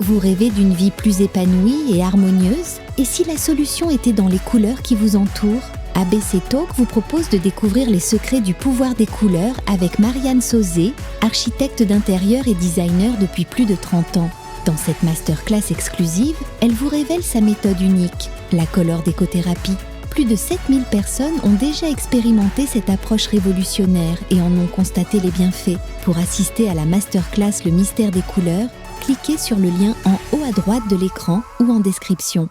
Vous rêvez d'une vie plus épanouie et harmonieuse? Et si la solution était dans les couleurs qui vous entourent? ABC Talk vous propose de découvrir les secrets du pouvoir des couleurs avec Marianne Sauzé, architecte d'intérieur et designer depuis plus de 30 ans. Dans cette masterclass exclusive, elle vous révèle sa méthode unique, la color décothérapie. Plus de 7000 personnes ont déjà expérimenté cette approche révolutionnaire et en ont constaté les bienfaits. Pour assister à la masterclass Le mystère des couleurs, cliquez sur le lien en haut à droite de l'écran ou en description.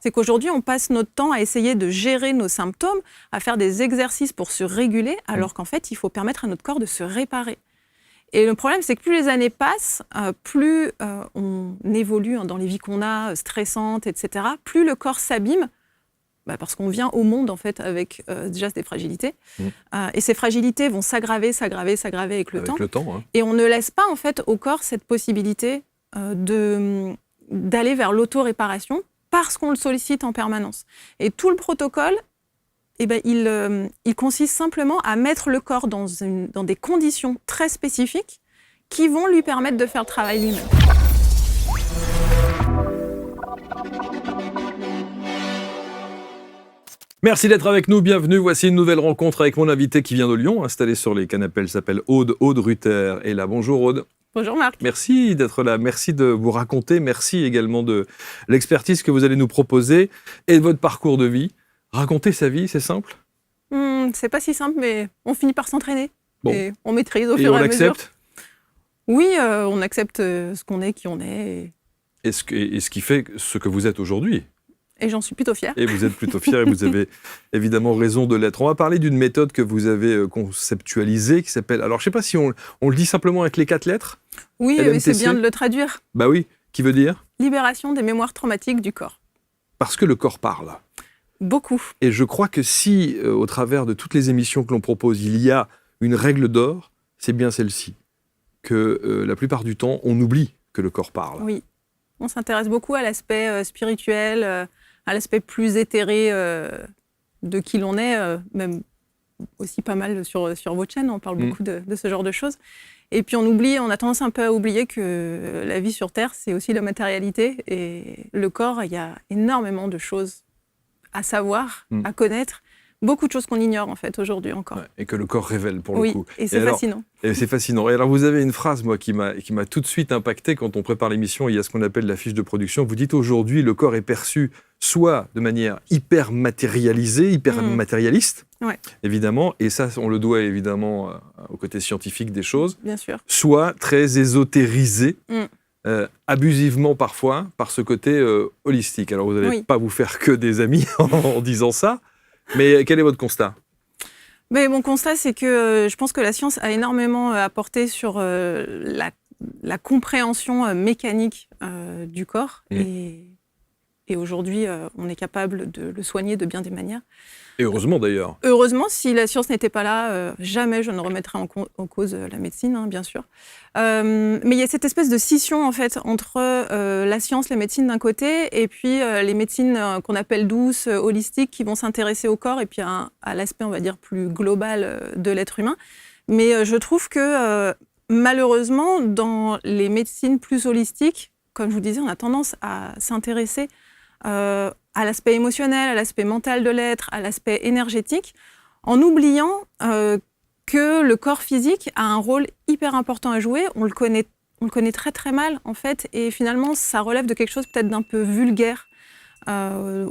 C'est qu'aujourd'hui, on passe notre temps à essayer de gérer nos symptômes, à faire des exercices pour se réguler, alors qu'en fait, il faut permettre à notre corps de se réparer. Et le problème, c'est que plus les années passent, plus on évolue dans les vies qu'on a, stressantes, etc., plus le corps s'abîme, parce qu'on vient au monde en fait avec déjà des fragilités. Et ces fragilités vont s'aggraver avec le temps. Hein. Et on ne laisse pas en fait au corps cette possibilité d'aller vers l'auto-réparation parce qu'on le sollicite en permanence. Et tout le protocole, il consiste simplement à mettre le corps dans des conditions très spécifiques qui vont lui permettre de faire le travail lui-même. Merci d'être avec nous, bienvenue. Voici une nouvelle rencontre avec mon invité qui vient de Lyon, installée sur les canapés. Elle s'appelle Aude Ruther. Et là, bonjour Aude. Bonjour Marc. Merci d'être là, merci de vous raconter, merci également de l'expertise que vous allez nous proposer et de votre parcours de vie. Raconter sa vie, c'est simple? C'est pas si simple, mais on finit par s'entraîner. Bon. Et on maîtrise au et fur on et à mesure. l'accepte? Oui, on accepte ce qu'on est, qui on est. Et ce qui fait ce que vous êtes aujourd'hui. Et j'en suis plutôt fière. Et vous êtes plutôt fière et vous avez évidemment raison de l'être. On va parler d'une méthode que vous avez conceptualisée qui s'appelle, alors je ne sais pas si on le dit simplement avec les 4 lettres. Oui, mais c'est bien de le traduire. Bah oui, qui veut dire? Libération des mémoires traumatiques du corps. Parce que le corps parle. Beaucoup. Et je crois que si, au travers de toutes les émissions que l'on propose, il y a une règle d'or, c'est bien celle-ci. Que la plupart du temps, on oublie que le corps parle. Oui. On s'intéresse beaucoup à l'aspect spirituel, à l'aspect plus éthéré de qui l'on est, même aussi pas mal sur votre chaîne, on parle beaucoup de ce genre de choses. Et puis on a tendance un peu à oublier que la vie sur Terre, c'est aussi la matérialité. Et le corps, il y a énormément de choses à savoir, à connaître. Beaucoup de choses qu'on ignore en fait aujourd'hui encore. Ouais, et que le corps révèle pour le coup. Oui, et c'est fascinant. Et c'est fascinant. Et alors vous avez une phrase moi qui m'a tout de suite impacté quand on prépare l'émission. Il y a ce qu'on appelle la fiche de production. Vous dites aujourd'hui le corps est perçu soit de manière hyper matérialisée, hyper matérialiste, évidemment, et ça on le doit évidemment au côté scientifique des choses. Bien sûr. Soit très ésotérisé. Abusivement parfois par ce côté holistique. Alors vous n'allez pas vous faire que des amis en disant ça. Mais quel est votre constat? Mais mon constat, c'est que je pense que la science a énormément apporté sur la compréhension mécanique du corps. Et aujourd'hui, on est capable de le soigner de bien des manières. Et heureusement d'ailleurs. Heureusement, si la science n'était pas là, jamais je ne remettrais en cause la médecine, bien sûr. Mais il y a cette espèce de scission en fait entre la science, la médecine d'un côté, et puis les médecines qu'on appelle douces, holistiques, qui vont s'intéresser au corps et puis à l'aspect, on va dire, plus global de l'être humain. Mais je trouve que malheureusement, dans les médecines plus holistiques, comme je vous disais, on a tendance à s'intéresser à l'aspect émotionnel, à l'aspect mental de l'être, à l'aspect énergétique, en oubliant que le corps physique a un rôle hyper important à jouer. On le connaît très très mal en fait, et finalement ça relève de quelque chose peut-être d'un peu vulgaire,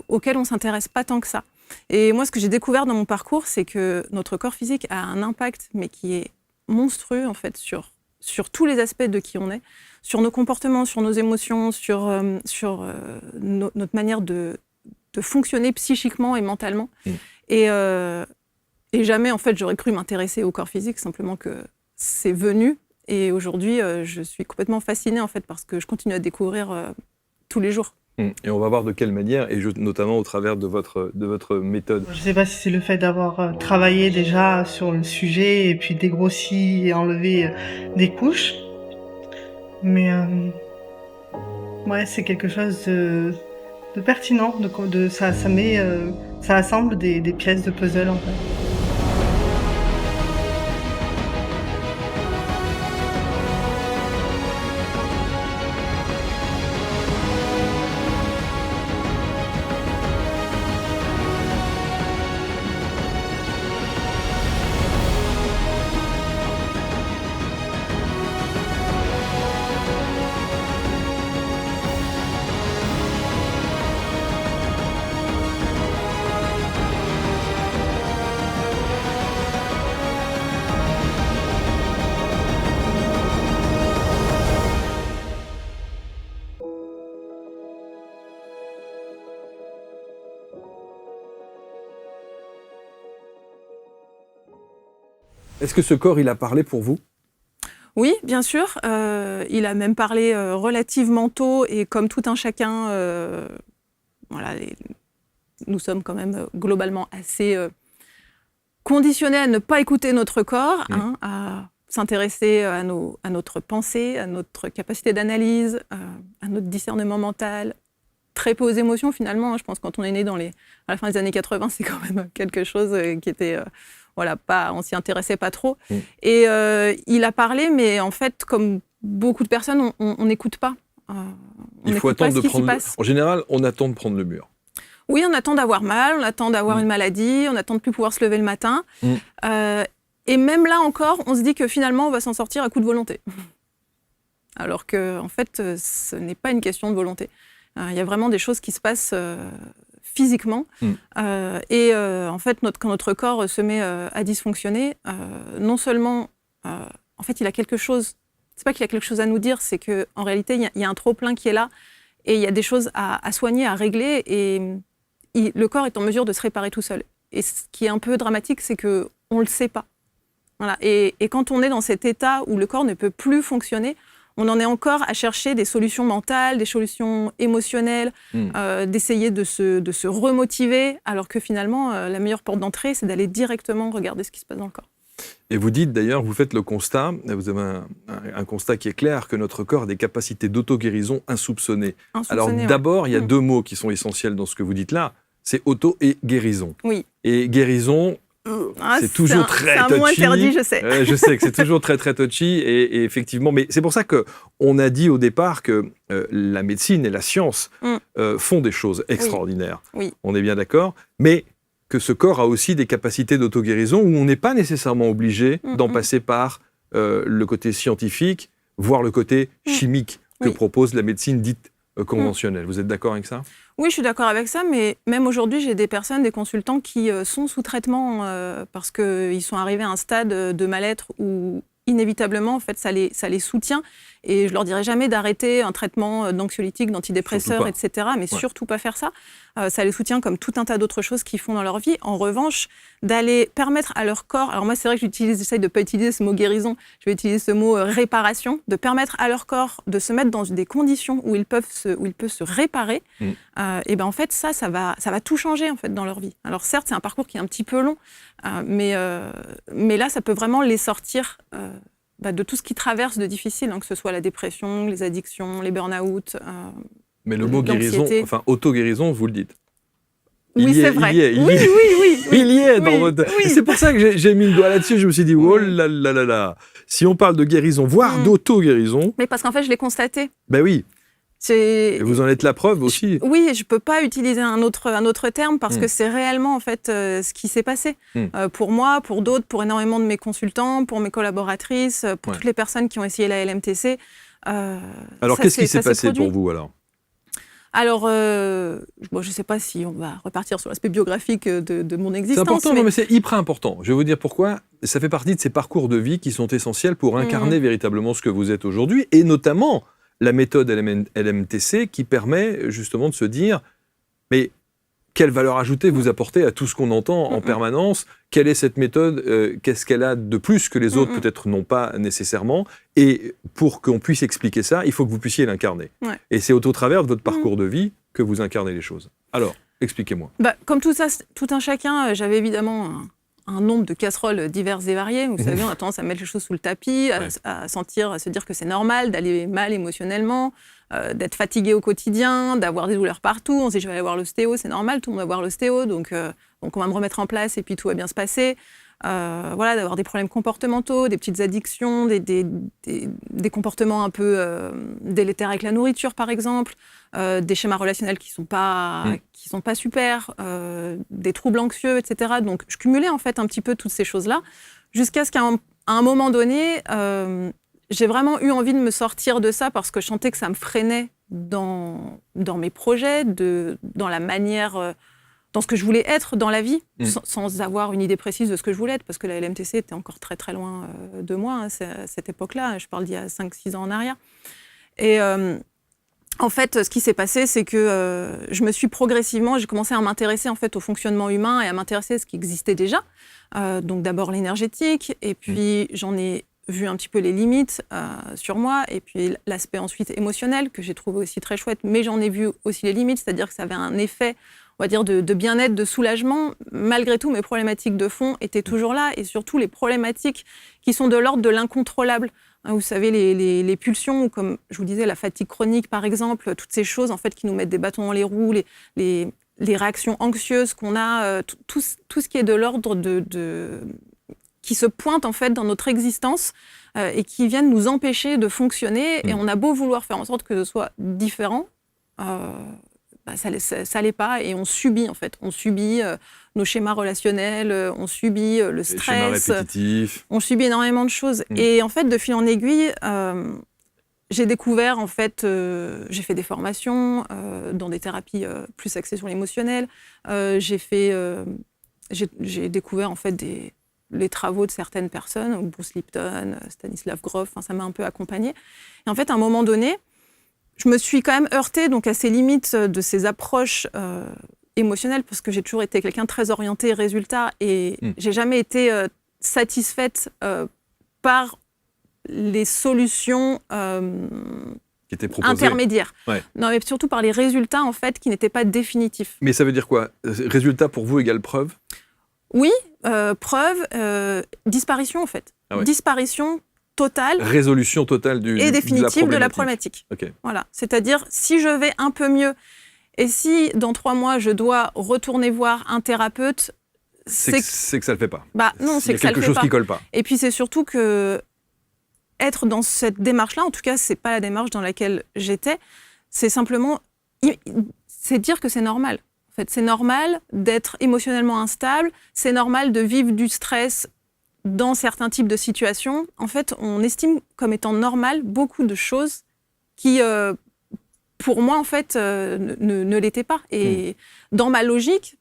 auquel on ne s'intéresse pas tant que ça. Et moi, ce que j'ai découvert dans mon parcours, c'est que notre corps physique a un impact, mais qui est monstrueux en fait, sur tous les aspects de qui on est, sur nos comportements, sur nos émotions, sur notre manière de fonctionner psychiquement et mentalement. Et jamais, en fait, j'aurais cru m'intéresser au corps physique, simplement que c'est venu. Et aujourd'hui, je suis complètement fascinée, en fait, parce que je continue à découvrir tous les jours. Et on va voir de quelle manière, et notamment au travers de votre méthode. Je ne sais pas si c'est le fait d'avoir travaillé déjà sur le sujet, et puis dégrossi et enlevé des couches. Mais ouais, c'est quelque chose de pertinent. Ça assemble des pièces de puzzle en fait. Est-ce que ce corps, il a parlé pour vous ? Oui, bien sûr. Il a même parlé relativement tôt et comme tout un chacun, voilà, nous sommes quand même globalement assez conditionnés à ne pas écouter notre corps, à s'intéresser à notre pensée, à notre capacité d'analyse, à notre discernement mental, très peu aux émotions finalement. Je pense que quand on est né à la fin des années 80, c'est quand même quelque chose qui était... Voilà, on s'y intéressait pas trop. Et il a parlé, mais en fait, comme beaucoup de personnes, on n'écoute pas. Il faut attendre de prendre... En général, on attend de prendre le mur. Oui, on attend d'avoir mal, on attend d'avoir une maladie, on attend de plus pouvoir se lever le matin. Et même là encore, on se dit que finalement, on va s'en sortir à coup de volonté. Alors que, en fait, ce n'est pas une question de volonté. Il y a vraiment des choses qui se passent physiquement. En fait, quand notre corps se met à dysfonctionner, non seulement, en fait, il a quelque chose. C'est pas qu'il a quelque chose à nous dire, c'est que en réalité, il y a un trop-plein qui est là, et il y a des choses à soigner, à régler, et le corps est en mesure de se réparer tout seul. Et ce qui est un peu dramatique, c'est que on le sait pas. Voilà. Et quand on est dans cet état où le corps ne peut plus fonctionner, on en est encore à chercher des solutions mentales, des solutions émotionnelles, d'essayer de se remotiver, alors que finalement, la meilleure porte d'entrée, c'est d'aller directement regarder ce qui se passe dans le corps. Et vous dites d'ailleurs, vous faites le constat, vous avez un constat qui est clair, que notre corps a des capacités d'auto-guérison insoupçonnées. Alors d'abord, il y a deux mots qui sont essentiels dans ce que vous dites là, c'est auto et guérison. Oui. Et guérison... c'est toujours très touchy. C'est un mot interdit, je sais. Je sais que c'est toujours très très touchy et effectivement, mais c'est pour ça qu'on a dit au départ que la médecine et la science font des choses extraordinaires. Oui. On est bien d'accord, mais que ce corps a aussi des capacités d'auto-guérison où on n'est pas nécessairement obligé d'en passer par le côté scientifique, voire le côté chimique que propose la médecine dite conventionnelle. Vous êtes d'accord avec ça ? Oui, je suis d'accord avec ça, mais même aujourd'hui, j'ai des personnes, des consultants qui sont sous traitement parce qu'ils sont arrivés à un stade de mal-être où inévitablement, en fait, ça les soutient. Et je leur dirai jamais d'arrêter un traitement d'anxiolytique, d'antidépresseurs, etc. Mais surtout pas faire ça. Ça les soutient comme tout un tas d'autres choses qu'ils font dans leur vie. En revanche, d'aller permettre à leur corps, alors moi c'est vrai que j'essaye de ne pas utiliser ce mot guérison, je vais utiliser ce mot réparation, de permettre à leur corps de se mettre dans des conditions où il peut se réparer. Et ben en fait ça va tout changer en fait dans leur vie. Alors certes c'est un parcours qui est un petit peu long, mais là ça peut vraiment les sortir de tout ce qui traverse de difficile, hein, que ce soit la dépression, les addictions, les burn-out. Mais le mot guérison, enfin auto-guérison, vous le dites. Oui, c'est vrai. Il y est. Il y est dans votre... Et c'est pour ça que j'ai mis le doigt là-dessus. Je me suis dit, oh là là là là. Si on parle de guérison, voire d'auto-guérison... Mais parce qu'en fait, je l'ai constaté. Ben oui. Et vous en êtes la preuve aussi. Oui, je ne peux pas utiliser un autre terme parce que c'est réellement en fait, ce qui s'est passé. Pour moi, pour d'autres, pour énormément de mes consultants, pour mes collaboratrices, pour toutes les personnes qui ont essayé la LMTC. Alors, qu'est-ce qui s'est passé pour vous alors ? Alors, je ne sais pas si on va repartir sur l'aspect biographique de mon existence. C'est important, mais c'est hyper important. Je vais vous dire pourquoi. Ça fait partie de ces parcours de vie qui sont essentiels pour incarner véritablement ce que vous êtes aujourd'hui, et notamment la méthode LMTC qui permet justement de se dire mais quelle valeur ajoutée vous apportez à tout ce qu'on entend en permanence ? Quelle est cette méthode ? Qu'est-ce qu'elle a de plus que les autres peut-être n'ont pas nécessairement ? Et pour qu'on puisse expliquer ça, il faut que vous puissiez l'incarner. Et c'est au travers de votre parcours de vie que vous incarnez les choses. Alors, expliquez-moi. Comme tout ça, tout un chacun, j'avais évidemment un nombre de casseroles diverses et variées. Vous savez, on a tendance à mettre les choses sous le tapis, à se dire que c'est normal d'aller mal émotionnellement, d'être fatigué au quotidien, d'avoir des douleurs partout. On se dit, je vais aller voir l'ostéo, c'est normal, tout le monde va voir l'ostéo, donc on va me remettre en place et puis tout va bien se passer. Voilà, d'avoir des problèmes comportementaux, des petites addictions, des comportements un peu délétères avec la nourriture, par exemple, des schémas relationnels qui sont pas super, des troubles anxieux, etc. Donc, je cumulais en fait un petit peu toutes ces choses-là, jusqu'à ce qu'à un moment donné, j'ai vraiment eu envie de me sortir de ça parce que je sentais que ça me freinait dans mes projets, dans la manière... dans ce que je voulais être dans la vie, sans avoir une idée précise de ce que je voulais être, parce que la LMTC était encore très très loin de moi à cette époque-là, je parle d'il y a 5-6 ans en arrière. Et En fait, ce qui s'est passé, c'est que je me suis progressivement, j'ai commencé à m'intéresser en fait au fonctionnement humain et à m'intéresser à ce qui existait déjà. Donc d'abord l'énergétique, et puis j'en ai vu un petit peu les limites sur moi, et puis l'aspect ensuite émotionnel que j'ai trouvé aussi très chouette, mais j'en ai vu aussi les limites, c'est-à-dire que ça avait un effet, on va dire, de bien-être, de soulagement. Malgré tout, mes problématiques de fond étaient toujours là, et surtout les problématiques qui sont de l'ordre de l'incontrôlable. Vous savez, les pulsions, comme je vous disais, la fatigue chronique, par exemple, toutes ces choses en fait, qui nous mettent des bâtons dans les roues, les réactions anxieuses qu'on a, tout ce qui est de l'ordre qui se pointe en fait dans notre existence et qui viennent nous empêcher de fonctionner. Et on a beau vouloir faire en sorte que ce soit différent, ça l'est pas, et on subit en fait. On subit nos schémas relationnels, on subit le stress. Les schémas répétitifs. On subit énormément de choses. Et en fait, de fil en aiguille, j'ai découvert, en fait, j'ai fait des formations dans des thérapies plus axées sur l'émotionnel. J'ai découvert, en fait, les travaux de certaines personnes, Bruce Lipton, Stanislav Grof, ça m'a un peu accompagnée. Et en fait, à un moment donné, je me suis quand même heurtée donc, à ces limites de ces approches émotionnelles, parce que j'ai toujours été quelqu'un de très orienté résultat, et j'ai jamais été satisfaite par les solutions qui étaient proposées. Intermédiaires. Ouais. Non, mais surtout par les résultats en fait qui n'étaient pas définitifs. Mais ça veut dire quoi? Résultat pour vous égale preuve? Oui, preuve, disparition en fait. Ah ouais. Disparition totale. Résolution totale et définitive de la problématique. Okay. Voilà. C'est-à-dire, si je vais un peu mieux et si dans 3 mois je dois retourner voir un thérapeute, c'est que ça le fait pas. Bah non, c'est que ça le fait pas. Il y a quelque chose qui colle pas. Et puis c'est surtout que être dans cette démarche-là, en tout cas, c'est pas la démarche dans laquelle j'étais. C'est simplement, c'est dire que c'est normal. En fait, c'est normal d'être émotionnellement instable. C'est normal de vivre du stress dans certains types de situations. En fait, on estime comme étant normal beaucoup de choses qui, pour moi, en fait, ne l'étaient pas. Et dans ma logique,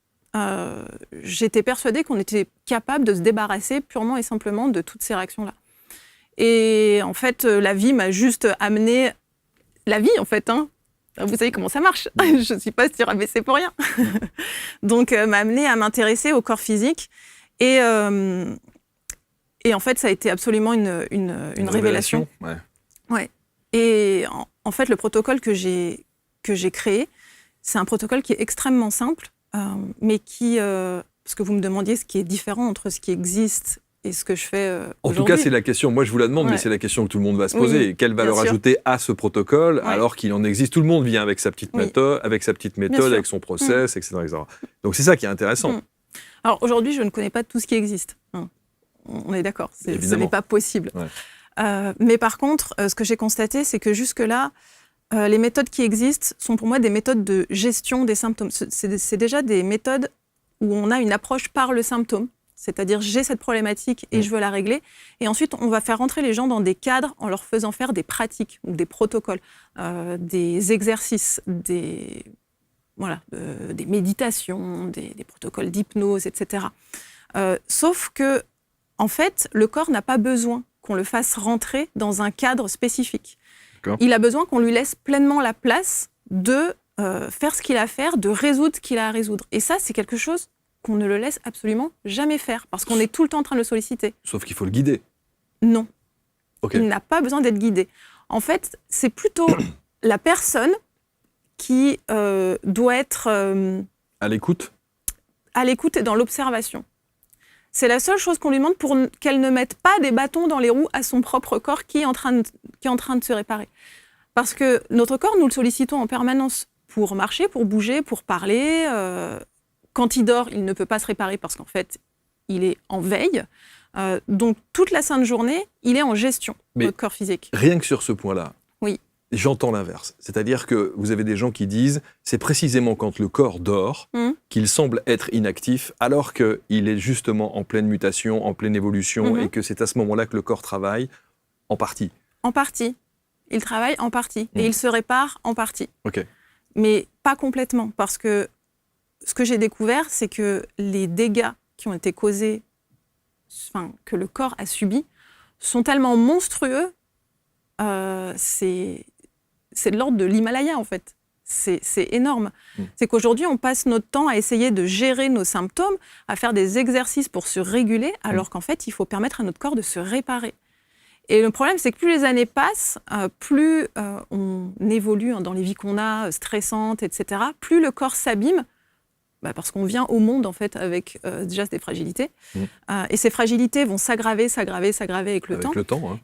j'étais persuadée qu'on était capable de se débarrasser purement et simplement de toutes ces réactions-là. Et en fait, la vie m'a juste amené... La vie, en fait, hein. Vous savez comment ça marche. Je ne suis pas sur ABC pour rien. Donc, m'a amené à m'intéresser au corps physique. Et en fait, ça a été absolument une révélation. Ouais. Et en fait, le protocole que j'ai créé, c'est un protocole qui est extrêmement simple, mais qui... parce que vous me demandiez ce qui est différent entre ce qui existe et ce que je fais en tout cas, c'est la question, moi je vous la demande, mais c'est la question que tout le monde va se poser. Oui, quelle valeur ajouter à ce protocole alors qu'il en existe? Tout le monde vient avec sa petite méthode, avec son process, etc., etc. Donc c'est ça qui est intéressant. Alors aujourd'hui, je ne connais pas tout ce qui existe. On est d'accord, ce n'est pas possible. Ouais. Mais par contre, ce que j'ai constaté, c'est que jusque-là, les méthodes qui existent sont pour moi des méthodes de gestion des symptômes. C'est déjà des méthodes où on a une approche par le symptôme. C'est-à-dire, j'ai cette problématique et je veux la régler. Et ensuite, on va faire rentrer les gens dans des cadres en leur faisant faire des pratiques, ou des protocoles, des exercices, des méditations, des protocoles d'hypnose, etc. Sauf que, en fait, le corps n'a pas besoin qu'on le fasse rentrer dans un cadre spécifique. D'accord. Il a besoin qu'on lui laisse pleinement la place de faire ce qu'il a à faire, de résoudre ce qu'il a à résoudre. Et ça, c'est quelque chose qu'on ne le laisse absolument jamais faire, parce qu'on est tout le temps en train de le solliciter. Sauf qu'il faut le guider. Non. Okay. Il n'a pas besoin d'être guidé. En fait, c'est plutôt la personne qui doit être... à l'écoute. À l'écoute et dans l'observation. C'est la seule chose qu'on lui demande pour qu'elle ne mette pas des bâtons dans les roues à son propre corps qui est en train de se réparer. Parce que notre corps, nous le sollicitons en permanence pour marcher, pour bouger, pour parler... Quand il dort, il ne peut pas se réparer parce qu'en fait, il est en veille. Donc, toute la sainte journée, il est en gestion, notre corps physique. Rien que sur ce point-là, oui. J'entends l'inverse. C'est-à-dire que vous avez des gens qui disent c'est précisément quand le corps dort qu'il semble être inactif, alors qu'il est justement en pleine mutation, en pleine évolution, et que c'est à ce moment-là que le corps travaille en partie. En partie. Il travaille en partie. Et il se répare en partie. Okay. Mais pas complètement, parce que ce que j'ai découvert, c'est que les dégâts qui ont été causés, que le corps a subis, sont tellement monstrueux, c'est c'est de l'ordre de l'Himalaya, en fait. C'est énorme. C'est qu'aujourd'hui, on passe notre temps à essayer de gérer nos symptômes, à faire des exercices pour se réguler, alors qu'en fait, il faut permettre à notre corps de se réparer. Et le problème, c'est que plus les années passent, plus on évolue dans les vies qu'on a, stressantes, etc., plus le corps s'abîme, parce qu'on vient au monde, en fait, avec déjà des fragilités. Et ces fragilités vont s'aggraver avec le temps.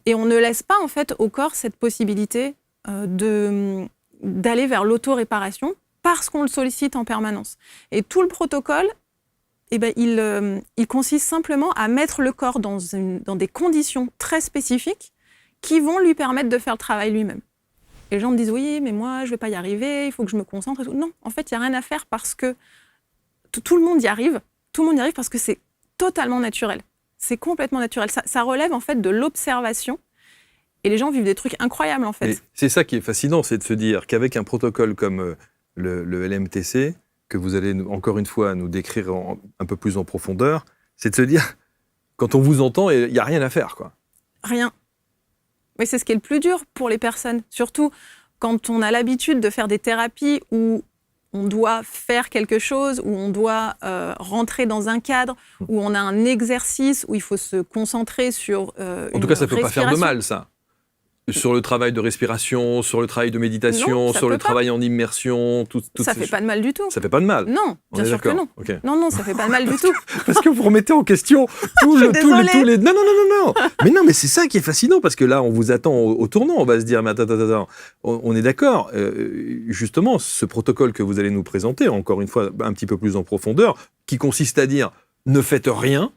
Et on ne laisse pas, en fait, au corps cette possibilité d'aller vers l'auto-réparation parce qu'on le sollicite en permanence. Et tout le protocole, il consiste simplement à mettre le corps dans des conditions très spécifiques qui vont lui permettre de faire le travail lui-même. Et les gens me disent « Oui, mais moi, je ne vais pas y arriver, il faut que je me concentre. » et tout. Non, en fait, il n'y a rien à faire parce que tout le monde y arrive. Tout le monde y arrive parce que c'est totalement naturel. C'est complètement naturel. Ça relève, en fait, de l'observation. Et les gens vivent des trucs incroyables, en fait. Et c'est ça qui est fascinant, c'est de se dire qu'avec un protocole comme le LMTC, que vous allez encore une fois nous décrire un peu plus en profondeur, c'est de se dire, quand on vous entend, il n'y a rien à faire, quoi. Rien. Mais c'est ce qui est le plus dur pour les personnes. Surtout quand on a l'habitude de faire des thérapies où on doit faire quelque chose, où on doit rentrer dans un cadre, où on a un exercice, où il faut se concentrer sur En tout cas, ça ne peut pas faire de mal, ça. Sur le travail de respiration, sur le travail de méditation, sur le travail en immersion, ça ne fait pas de mal du tout. Ça ne fait pas de mal. Non, bien sûr que non. Okay. Non, ça ne fait pas de mal du tout. Parce que vous remettez en question tous les... Non. Mais c'est ça qui est fascinant, parce que là, on vous attend au tournant. On va se dire, mais attends, on est d'accord. Justement, ce protocole que vous allez nous présenter, encore une fois, un petit peu plus en profondeur, qui consiste à dire, ne faites rien,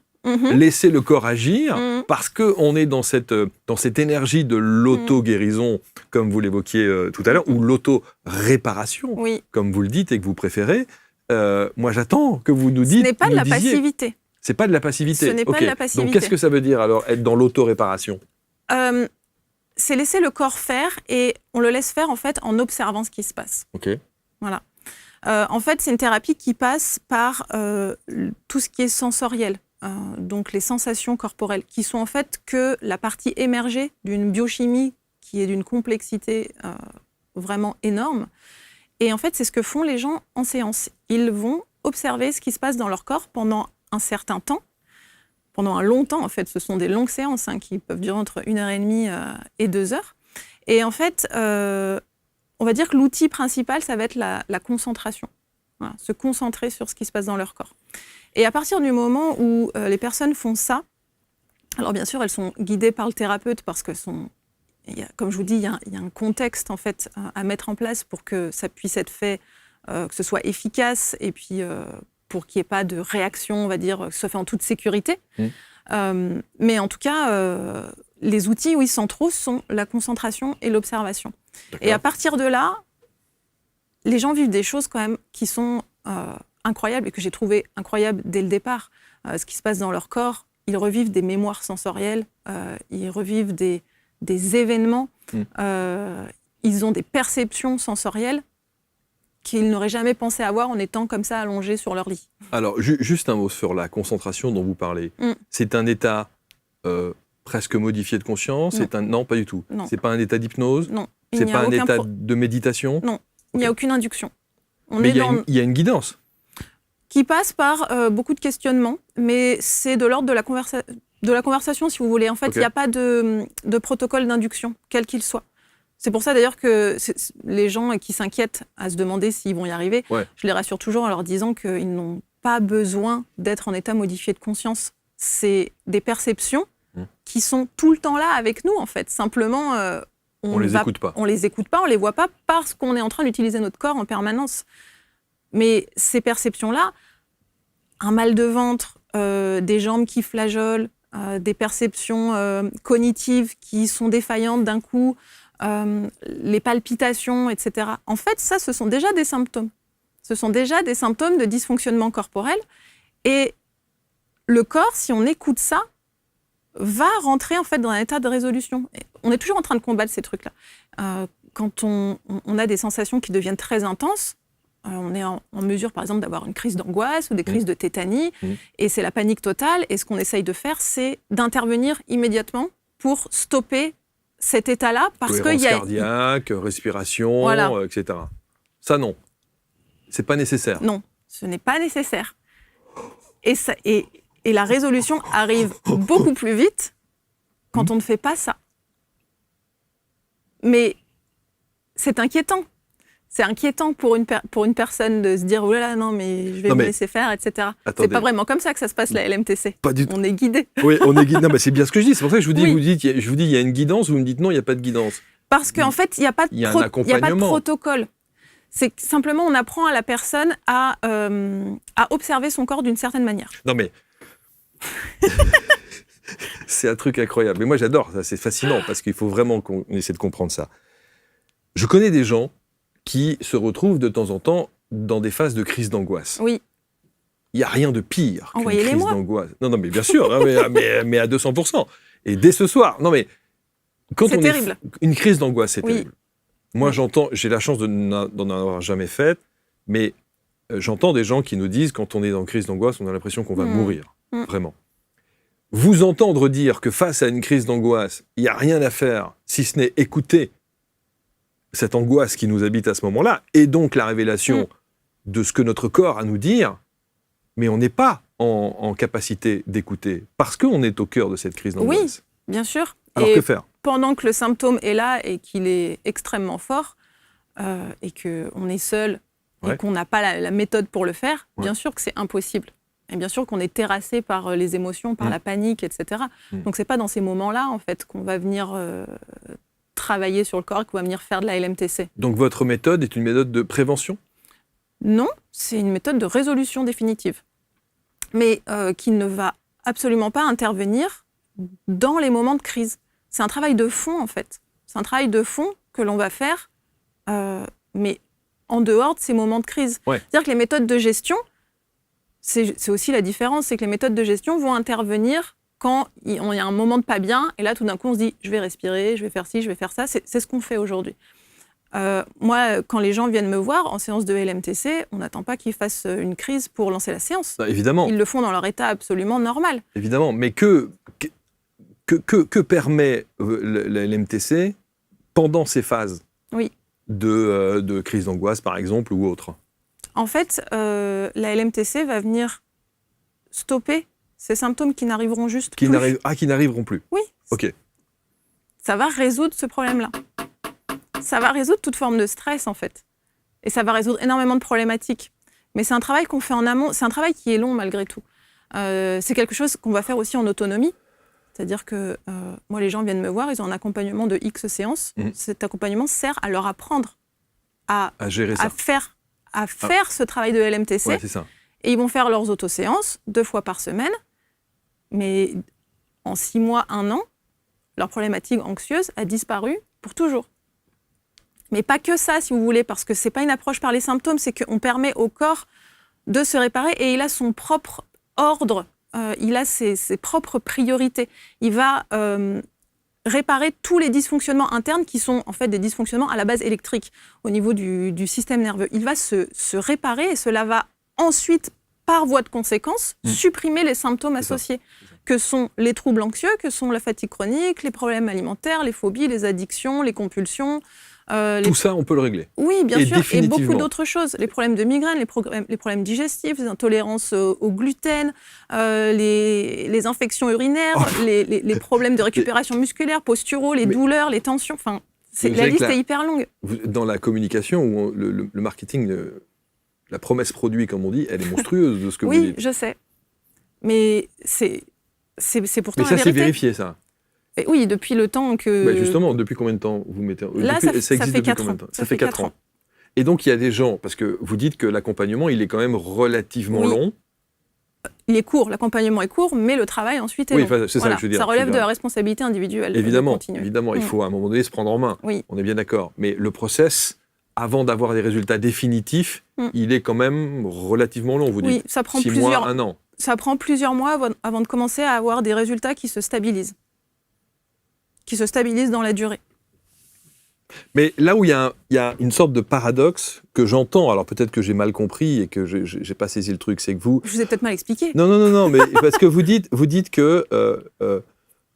laissez le corps agir, parce qu'on est dans cette énergie de l'auto-guérison, comme vous l'évoquiez tout à l'heure, ou l'auto-réparation, comme vous le dites et que vous préférez. Moi, j'attends que vous nous dites... Ce n'est pas de la passivité. C'est pas de la passivité. Ce n'est pas de la passivité. Donc, qu'est-ce que ça veut dire, alors, être dans l'auto-réparation ? C'est laisser le corps faire, et on le laisse faire, en fait, en observant ce qui se passe. Ok. Voilà. En fait, c'est une thérapie qui passe par tout ce qui est sensoriel. Donc les sensations corporelles, qui sont en fait que la partie émergée d'une biochimie qui est d'une complexité vraiment énorme. Et en fait, c'est ce que font les gens en séance. Ils vont observer ce qui se passe dans leur corps pendant un certain temps, pendant un long temps. En fait, ce sont des longues séances qui peuvent durer entre 1h30 et 2 heures. Et en fait, on va dire que l'outil principal, ça va être la concentration. Voilà, se concentrer sur ce qui se passe dans leur corps. Et à partir du moment où les personnes font ça, alors bien sûr, elles sont guidées par le thérapeute parce que, comme je vous dis, il y a un contexte en fait à mettre en place pour que ça puisse être fait, que ce soit efficace et puis pour qu'il n'y ait pas de réaction, on va dire, que ce soit fait en toute sécurité. Mais en tout cas, les outils centraux sont la concentration et l'observation. D'accord. Et à partir de là, les gens vivent des choses quand même qui sont incroyables et que j'ai trouvé incroyables dès le départ. Ce qui se passe dans leur corps, ils revivent des mémoires sensorielles, ils revivent des événements, ils ont des perceptions sensorielles qu'ils n'auraient jamais pensé avoir en étant comme ça allongés sur leur lit. Alors, juste un mot sur la concentration dont vous parlez. C'est un état presque modifié de conscience? Non, pas du tout. Non. C'est pas un état d'hypnose? Non. C'est pas un état de méditation? Non, il n'y a aucune induction. Mais il y a une guidance qui passe par beaucoup de questionnements, mais c'est de l'ordre de la conversation, si vous voulez. En fait, il n'y a pas de protocole d'induction, quel qu'il soit. C'est pour ça d'ailleurs que les gens qui s'inquiètent à se demander s'ils vont y arriver, je les rassure toujours en leur disant qu'ils n'ont pas besoin d'être en état modifié de conscience. C'est des perceptions qui sont tout le temps là avec nous, en fait. Simplement, on les écoute pas, on les voit pas parce qu'on est en train d'utiliser notre corps en permanence. Mais ces perceptions-là, un mal de ventre, des jambes qui flageolent, des perceptions cognitives qui sont défaillantes d'un coup, les palpitations, etc. En fait, ça, ce sont déjà des symptômes. Ce sont déjà des symptômes de dysfonctionnement corporel. Et le corps, si on écoute ça, va rentrer en fait dans un état de résolution. Et on est toujours en train de combattre ces trucs-là. Quand on a des sensations qui deviennent très intenses, on est en mesure, par exemple, d'avoir une crise d'angoisse ou des crises de tétanie, et c'est la panique totale. Et ce qu'on essaye de faire, c'est d'intervenir immédiatement pour stopper cet état-là parce qu'il Cohérence y a... cardiaque, respiration, Voilà. etc. Ça, non. C'est pas nécessaire. Non, ce n'est pas nécessaire. Et la résolution arrive beaucoup plus vite quand on ne fait pas ça. Mais c'est inquiétant. C'est inquiétant pour une personne de se dire « Oh là là, non, mais je vais me laisser faire, etc. » C'est pas vraiment comme ça que ça se passe, la LMTC. Pas du tout. On est guidé. Oui, on est guidé. Non, mais c'est bien ce que je dis. C'est pour ça que je vous dis, je vous dis, il y a une guidance, vous me dites non, il n'y a pas de guidance. Parce qu'en fait, il n'y a pas de protocole. C'est que simplement, on apprend à la personne à observer son corps d'une certaine manière. Non, mais... c'est un truc incroyable. Mais moi, j'adore ça. C'est fascinant parce qu'il faut vraiment qu'on essaie de comprendre ça. Je connais des gens qui se retrouvent de temps en temps dans des phases de crise d'angoisse. Oui. Il n'y a rien de pire qu'une crise Envoyez-les-moi. d'angoisse. Non, mais bien sûr, hein, mais à 200%. Et dès ce soir. Non, mais quand c'est terrible. Une crise d'angoisse, c'est terrible. Moi, Oui. j'ai la chance d'en avoir jamais faite, mais j'entends des gens qui nous disent, quand on est dans une crise d'angoisse, on a l'impression qu'on va mourir. Vraiment. Vous entendre dire que face à une crise d'angoisse, il n'y a rien à faire, si ce n'est écouter cette angoisse qui nous habite à ce moment-là, et donc la révélation de ce que notre corps a à nous dire, mais on n'est pas en capacité d'écouter, parce qu'on est au cœur de cette crise d'angoisse. Oui, bien sûr. Alors que faire ? Pendant que le symptôme est là et qu'il est extrêmement fort, et qu'on est seul, et qu'on n'a pas la méthode pour le faire, bien sûr que c'est impossible. Et bien sûr qu'on est terrassé par les émotions, par la panique, etc. Donc c'est pas dans ces moments-là, en fait, qu'on va venir travailler sur le corps, qu'on va venir faire de la LMTC. Donc votre méthode est une méthode de prévention ? Non, c'est une méthode de résolution définitive, mais qui ne va absolument pas intervenir dans les moments de crise. C'est un travail de fond, en fait. C'est un travail de fond que l'on va faire, mais en dehors de ces moments de crise. C'est-à-dire que les méthodes de gestion, c'est aussi la différence, c'est que les méthodes de gestion vont intervenir quand il y a un moment de pas bien, et là, tout d'un coup, on se dit « je vais respirer, je vais faire ci, je vais faire ça ». C'est ce qu'on fait aujourd'hui. Moi, quand les gens viennent me voir en séance de LMTC, on n'attend pas qu'ils fassent une crise pour lancer la séance. Évidemment. Ils le font dans leur état absolument normal. Évidemment, mais que permet la LMTC pendant ces phases de crise d'angoisse, par exemple, ou autre ? En fait, la LMTC va venir stopper ces symptômes qui n'arriveront juste plus. Qui n'arriveront plus. Oui. Ok. Ça va résoudre ce problème-là. Ça va résoudre toute forme de stress, en fait. Et ça va résoudre énormément de problématiques. Mais c'est un travail qu'on fait en amont. C'est un travail qui est long, malgré tout. C'est quelque chose qu'on va faire aussi en autonomie. C'est-à-dire que moi, les gens viennent me voir, ils ont un accompagnement de X séances. Cet accompagnement sert à leur apprendre à gérer ça. à faire ce travail de LMTC. Ouais, c'est ça. Et ils vont faire leurs autoséances 2 fois par semaine. Mais en 6 mois, 1 an, leur problématique anxieuse a disparu pour toujours. Mais pas que ça, si vous voulez, parce que c'est pas une approche par les symptômes, c'est qu'on permet au corps de se réparer et il a son propre ordre, il a ses propres priorités. Il va réparer tous les dysfonctionnements internes qui sont en fait des dysfonctionnements à la base électrique au niveau du système nerveux. Il va se réparer et cela va ensuite, par voie de conséquence, supprimer les symptômes associés, que sont les troubles anxieux, que sont la fatigue chronique, les problèmes alimentaires, les phobies, les addictions, les compulsions. Tout ça, on peut le régler. Oui, bien sûr, et beaucoup d'autres choses. Les problèmes de migraine, les problèmes digestifs, les intolérances au gluten, les infections urinaires, les problèmes de récupération musculaire, posturaux, les douleurs, les tensions. Enfin, la liste est hyper longue. Dans la communication, où le marketing, la promesse produit, comme on dit, elle est monstrueuse de ce que vous dites. Oui, je sais. Mais c'est pourtant la vérité. Mais ça, c'est vérifié, ça. Et oui, depuis le temps que... Bah justement, depuis combien de temps vous mettez... Là, ça existe fait 4 combien ans. de temps Ça fait 4 ans. Et donc, il y a des gens, parce que vous dites que l'accompagnement, il est quand même relativement long. Il est court, l'accompagnement est court, mais le travail ensuite est long. Oui, c'est ça que je veux dire. Ça relève de la responsabilité individuelle. Évidemment, il faut à un moment donné se prendre en main. Oui. On est bien d'accord. Mais le process, avant d'avoir des résultats définitifs, il est quand même relativement long, vous dites. Oui, ça prend 6 mois, 1 an. Ça prend plusieurs mois avant de commencer à avoir des résultats qui se stabilisent. Qui se stabilisent dans la durée. Mais là où il y a une sorte de paradoxe que j'entends, alors peut-être que j'ai mal compris et que j'ai pas saisi le truc, c'est que vous... Je vous ai peut-être mal expliqué. Non, mais parce que vous dites que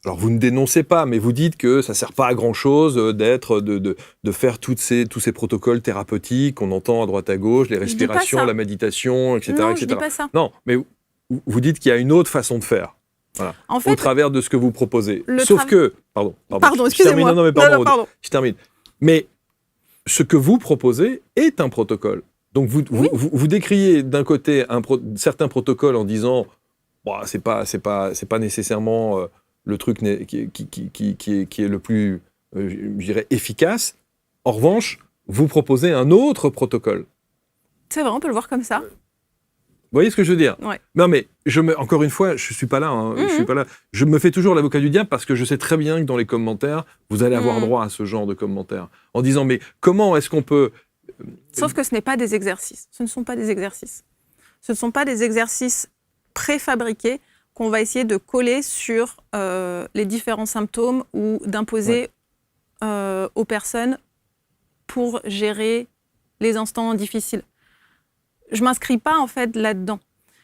Alors, vous ne dénoncez pas, mais vous dites que ça ne sert pas à grand-chose de faire tous ces protocoles thérapeutiques qu'on entend à droite à gauche, les respirations, la méditation, etc. Non, etc. je dis pas ça. Non, mais vous dites qu'il y a une autre façon de faire. Voilà. En fait, au travers de ce que vous proposez. le Sauf que... Pardon, excusez-moi. Non, mais pardon, pardon. je termine. Mais ce que vous proposez est un protocole. Donc, vous décriez d'un côté certains protocoles en disant bah, c'est pas nécessairement le truc qui est le plus, je dirais, efficace. En revanche, vous proposez un autre protocole. C'est vrai, on peut le voir comme ça. Vous voyez ce que je veux dire? Ouais. Non, mais encore une fois, je suis pas là. Je suis pas là. Je me fais toujours l'avocat du diable parce que je sais très bien que dans les commentaires, vous allez avoir droit à ce genre de commentaires. En disant, mais comment est-ce qu'on peut... Sauf que ce n'est pas des exercices. Ce ne sont pas des exercices. Ce ne sont pas des exercices préfabriqués qu'on va essayer de coller sur les différents symptômes ou d'imposer aux personnes pour gérer les instants difficiles. Je ne m'inscris pas en fait là-dedans.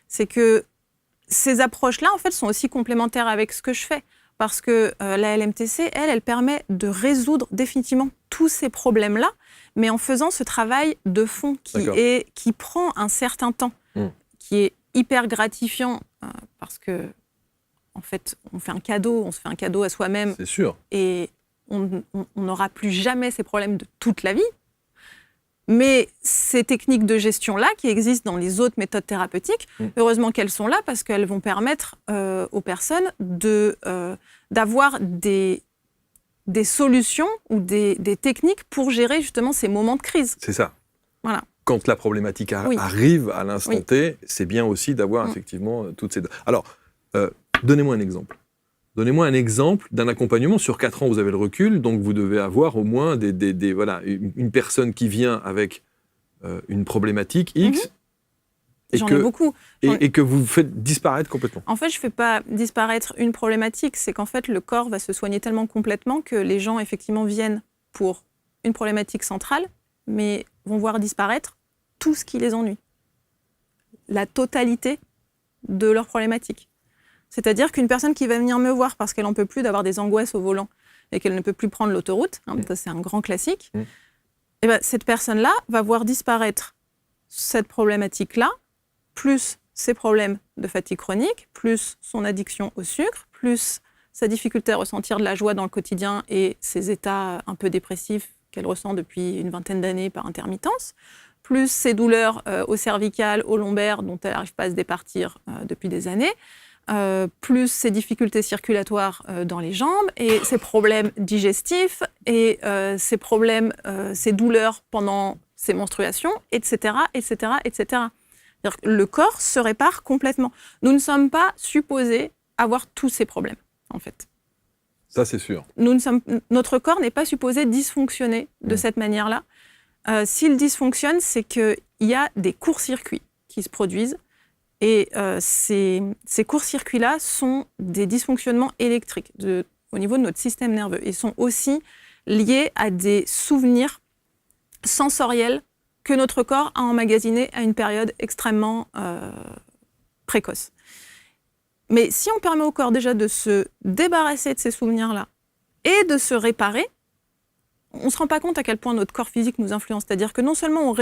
C'est que ces approches-là en fait sont aussi complémentaires avec ce que je fais. Parce que la LMTC, elle permet de résoudre définitivement tous ces problèmes-là, mais en faisant ce travail de fond qui prend un certain temps, qui est hyper gratifiant parce que en fait, on se fait un cadeau à soi-même. C'est sûr. Et on n'aura plus jamais ces problèmes de toute la vie. Mais ces techniques de gestion-là, qui existent dans les autres méthodes thérapeutiques, heureusement qu'elles sont là parce qu'elles vont permettre aux personnes d'avoir des solutions ou des techniques pour gérer justement ces moments de crise. C'est ça. Voilà. Quand la problématique arrive à l'instant T, c'est bien aussi d'avoir effectivement toutes ces... Alors, donnez-moi un exemple. Donnez-moi un exemple d'un accompagnement. Sur 4 ans, vous avez le recul, donc vous devez avoir au moins une personne qui vient avec une problématique X. J'en ai beaucoup. Et que vous faites disparaître complètement. En fait, je ne fais pas disparaître une problématique. C'est qu'en fait, le corps va se soigner tellement complètement que les gens, effectivement, viennent pour une problématique centrale, mais vont voir disparaître tout ce qui les ennuie. La totalité de leurs problématiques. C'est-à-dire qu'une personne qui va venir me voir parce qu'elle n'en peut plus d'avoir des angoisses au volant et qu'elle ne peut plus prendre l'autoroute, ça c'est un grand classique, et ben, cette personne-là va voir disparaître cette problématique-là, plus ses problèmes de fatigue chronique, plus son addiction au sucre, plus sa difficulté à ressentir de la joie dans le quotidien et ses états un peu dépressifs qu'elle ressent depuis une vingtaine d'années par intermittence, plus ses douleurs au cervical, au lombaire dont elle n'arrive pas à se départir depuis des années, plus ses difficultés circulatoires dans les jambes et ses problèmes digestifs et ses problèmes, ses douleurs pendant ses menstruations, etc., etc., etc. C'est-à-dire que le corps se répare complètement. Nous ne sommes pas supposés avoir tous ces problèmes, en fait. Ça, c'est sûr. Notre corps n'est pas supposé dysfonctionner de cette manière-là. S'il dysfonctionne, c'est qu'il y a des courts-circuits qui se produisent. Et ces courts-circuits-là sont des dysfonctionnements électriques au niveau de notre système nerveux. Ils sont aussi liés à des souvenirs sensoriels que notre corps a emmagasinés à une période extrêmement précoce. Mais si on permet au corps déjà de se débarrasser de ces souvenirs-là et de se réparer, on ne se rend pas compte à quel point notre corps physique nous influence. C'est-à-dire que non seulement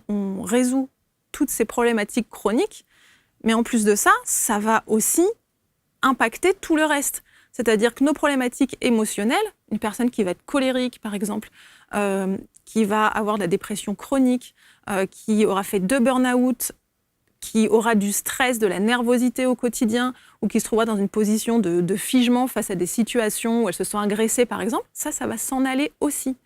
on résout toutes ces problématiques chroniques, mais en plus de ça, ça va aussi impacter tout le reste. C'est-à-dire que nos problématiques émotionnelles, une personne qui va être colérique, par exemple, qui va avoir de la dépression chronique, qui aura fait 2 burn-out, qui aura du stress, de la nervosité au quotidien, ou qui se trouvera dans une position de figement face à des situations où elle se sent agressée, par exemple, ça va s'en aller aussi.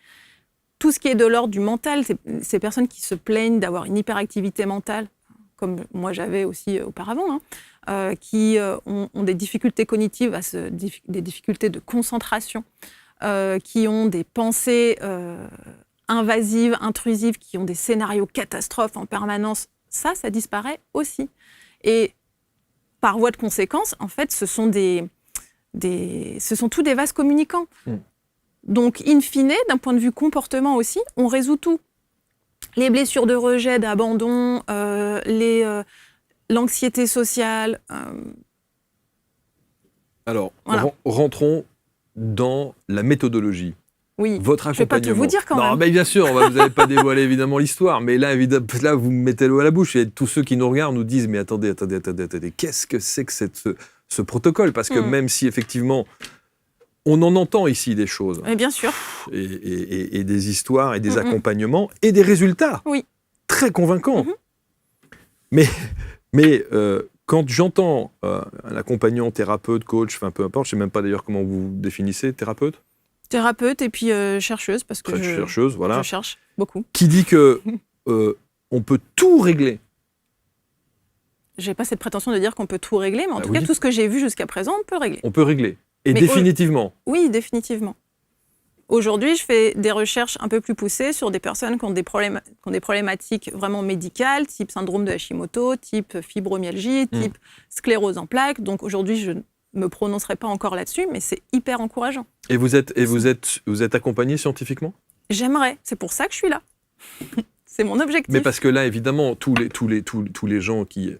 Tout ce qui est de l'ordre du mental, ces personnes qui se plaignent d'avoir une hyperactivité mentale, comme moi j'avais aussi auparavant, qui ont des difficultés cognitives, des difficultés de concentration, qui ont des pensées invasives, intrusives, qui ont des scénarios catastrophes en permanence, ça disparaît aussi. Et par voie de conséquence, en fait, ce sont tous des vases communicants. Donc, in fine, d'un point de vue comportement aussi, on résout tout. Les blessures de rejet, d'abandon, l'anxiété sociale, Alors, Voilà. rentrons dans la méthodologie. Oui. Votre Je vais pas tout accompagnement. vous dire quand Non, même. mais bien sûr, vous n'allez pas dévoiler évidemment l'histoire, mais là, là, vous me mettez l'eau à la bouche et tous ceux qui nous regardent nous disent mais attendez, qu'est-ce que c'est que ce protocole? Parce que même si effectivement, on en entend ici des choses, Mais bien sûr. et des histoires et des accompagnements et des résultats très convaincants. Mais quand j'entends un accompagnant, thérapeute, coach, enfin peu importe, je ne sais même pas d'ailleurs comment vous définissez, thérapeute, Et puis chercheuse, parce que chercheuse, voilà, je cherche beaucoup. qui dit que on peut tout régler. J'ai pas cette prétention de dire qu'on peut tout régler, mais en tout oui. cas, tout ce que j'ai vu jusqu'à présent, on peut régler. On peut régler. Et Mais définitivement. Oui, définitivement. Aujourd'hui, je fais des recherches un peu plus poussées sur des personnes qui ont des problématiques vraiment médicales, type syndrome de Hashimoto, type fibromyalgie, type sclérose en plaques. Donc aujourd'hui, je ne me prononcerai pas encore là-dessus, mais c'est hyper encourageant. Et vous êtes accompagné scientifiquement? J'aimerais. C'est pour ça que je suis là. C'est mon objectif. Mais parce que là, évidemment, tous les gens qui...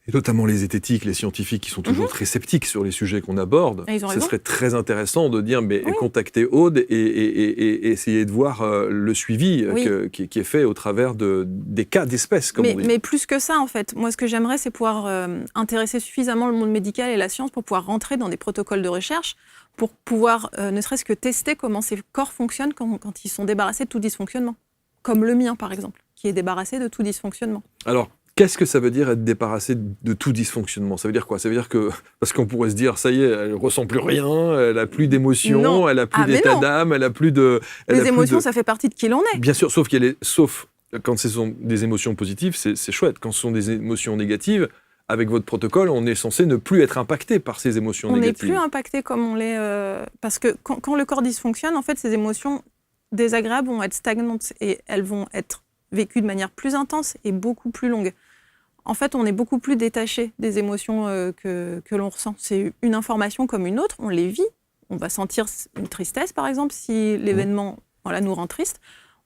Et notamment les zététiques, les scientifiques qui sont toujours très sceptiques sur les sujets qu'on aborde, ce serait très intéressant de dire, mais contactez Aude et essayez de voir le suivi qui est fait au travers des cas d'espèces, comme on dit. Mais plus que ça, en fait. Moi, ce que j'aimerais, c'est pouvoir intéresser suffisamment le monde médical et la science pour pouvoir rentrer dans des protocoles de recherche, pour pouvoir ne serait-ce que tester comment ces corps fonctionnent quand ils sont débarrassés de tout dysfonctionnement. Comme le mien, par exemple, qui est débarrassé de tout dysfonctionnement. Alors, qu'est-ce que ça veut dire être débarrassé de tout dysfonctionnement? Ça veut dire quoi? Ça veut dire que, parce qu'on pourrait se dire, ça y est, elle ne ressent plus rien, elle n'a plus d'émotions, elle n'a plus d'état d'âme, elle n'a plus de... Les émotions, ça fait partie de qui l'on est. Bien sûr, sauf quand ce sont des émotions positives, c'est chouette. Quand ce sont des émotions négatives, avec votre protocole, on est censé ne plus être impacté par ces émotions négatives. On n'est plus impacté comme on l'est... parce que quand le corps dysfonctionne, en fait, ces émotions désagréables vont être stagnantes et elles vont être vécues de manière plus intense et beaucoup plus longue. En fait, on est beaucoup plus détaché des émotions que l'on ressent. C'est une information comme une autre, on les vit. On va sentir une tristesse, par exemple, si l'événement nous rend triste.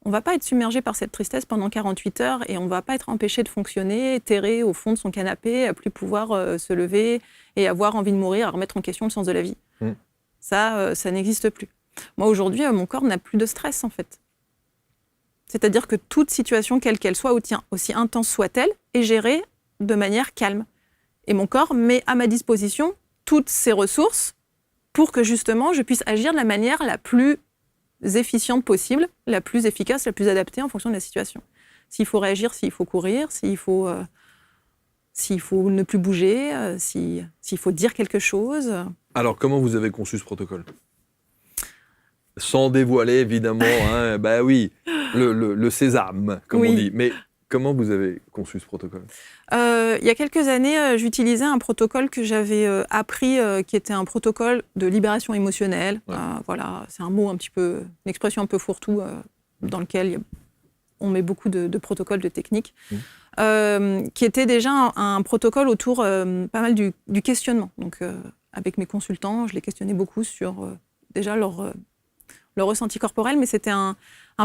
On ne va pas être submergé par cette tristesse pendant 48 heures et on ne va pas être empêché de fonctionner, terré au fond de son canapé, à plus pouvoir se lever et avoir envie de mourir, à remettre en question le sens de la vie. Ça n'existe plus. Moi, aujourd'hui, mon corps n'a plus de stress, en fait. C'est-à-dire que toute situation, quelle qu'elle soit, aussi intense soit-elle, est gérée de manière calme. Et mon corps met à ma disposition toutes ses ressources pour que justement je puisse agir de la manière la plus efficiente possible, la plus efficace, la plus adaptée en fonction de la situation. S'il faut réagir, s'il faut courir, s'il faut ne plus bouger, s'il faut dire quelque chose. Alors, comment vous avez conçu ce protocole ? Sans dévoiler, évidemment, oui, le sésame, comme on dit. Mais comment vous avez conçu ce protocole ? Il y a quelques années, j'utilisais un protocole que j'avais appris, qui était un protocole de libération émotionnelle. Ouais. C'est un mot un petit peu, une expression un peu fourre-tout, dans lequel on met beaucoup de protocoles, de techniques, qui était déjà un protocole autour pas mal du questionnement. Donc, avec mes consultants, je les questionnais beaucoup sur déjà leur ressenti corporel, mais c'était un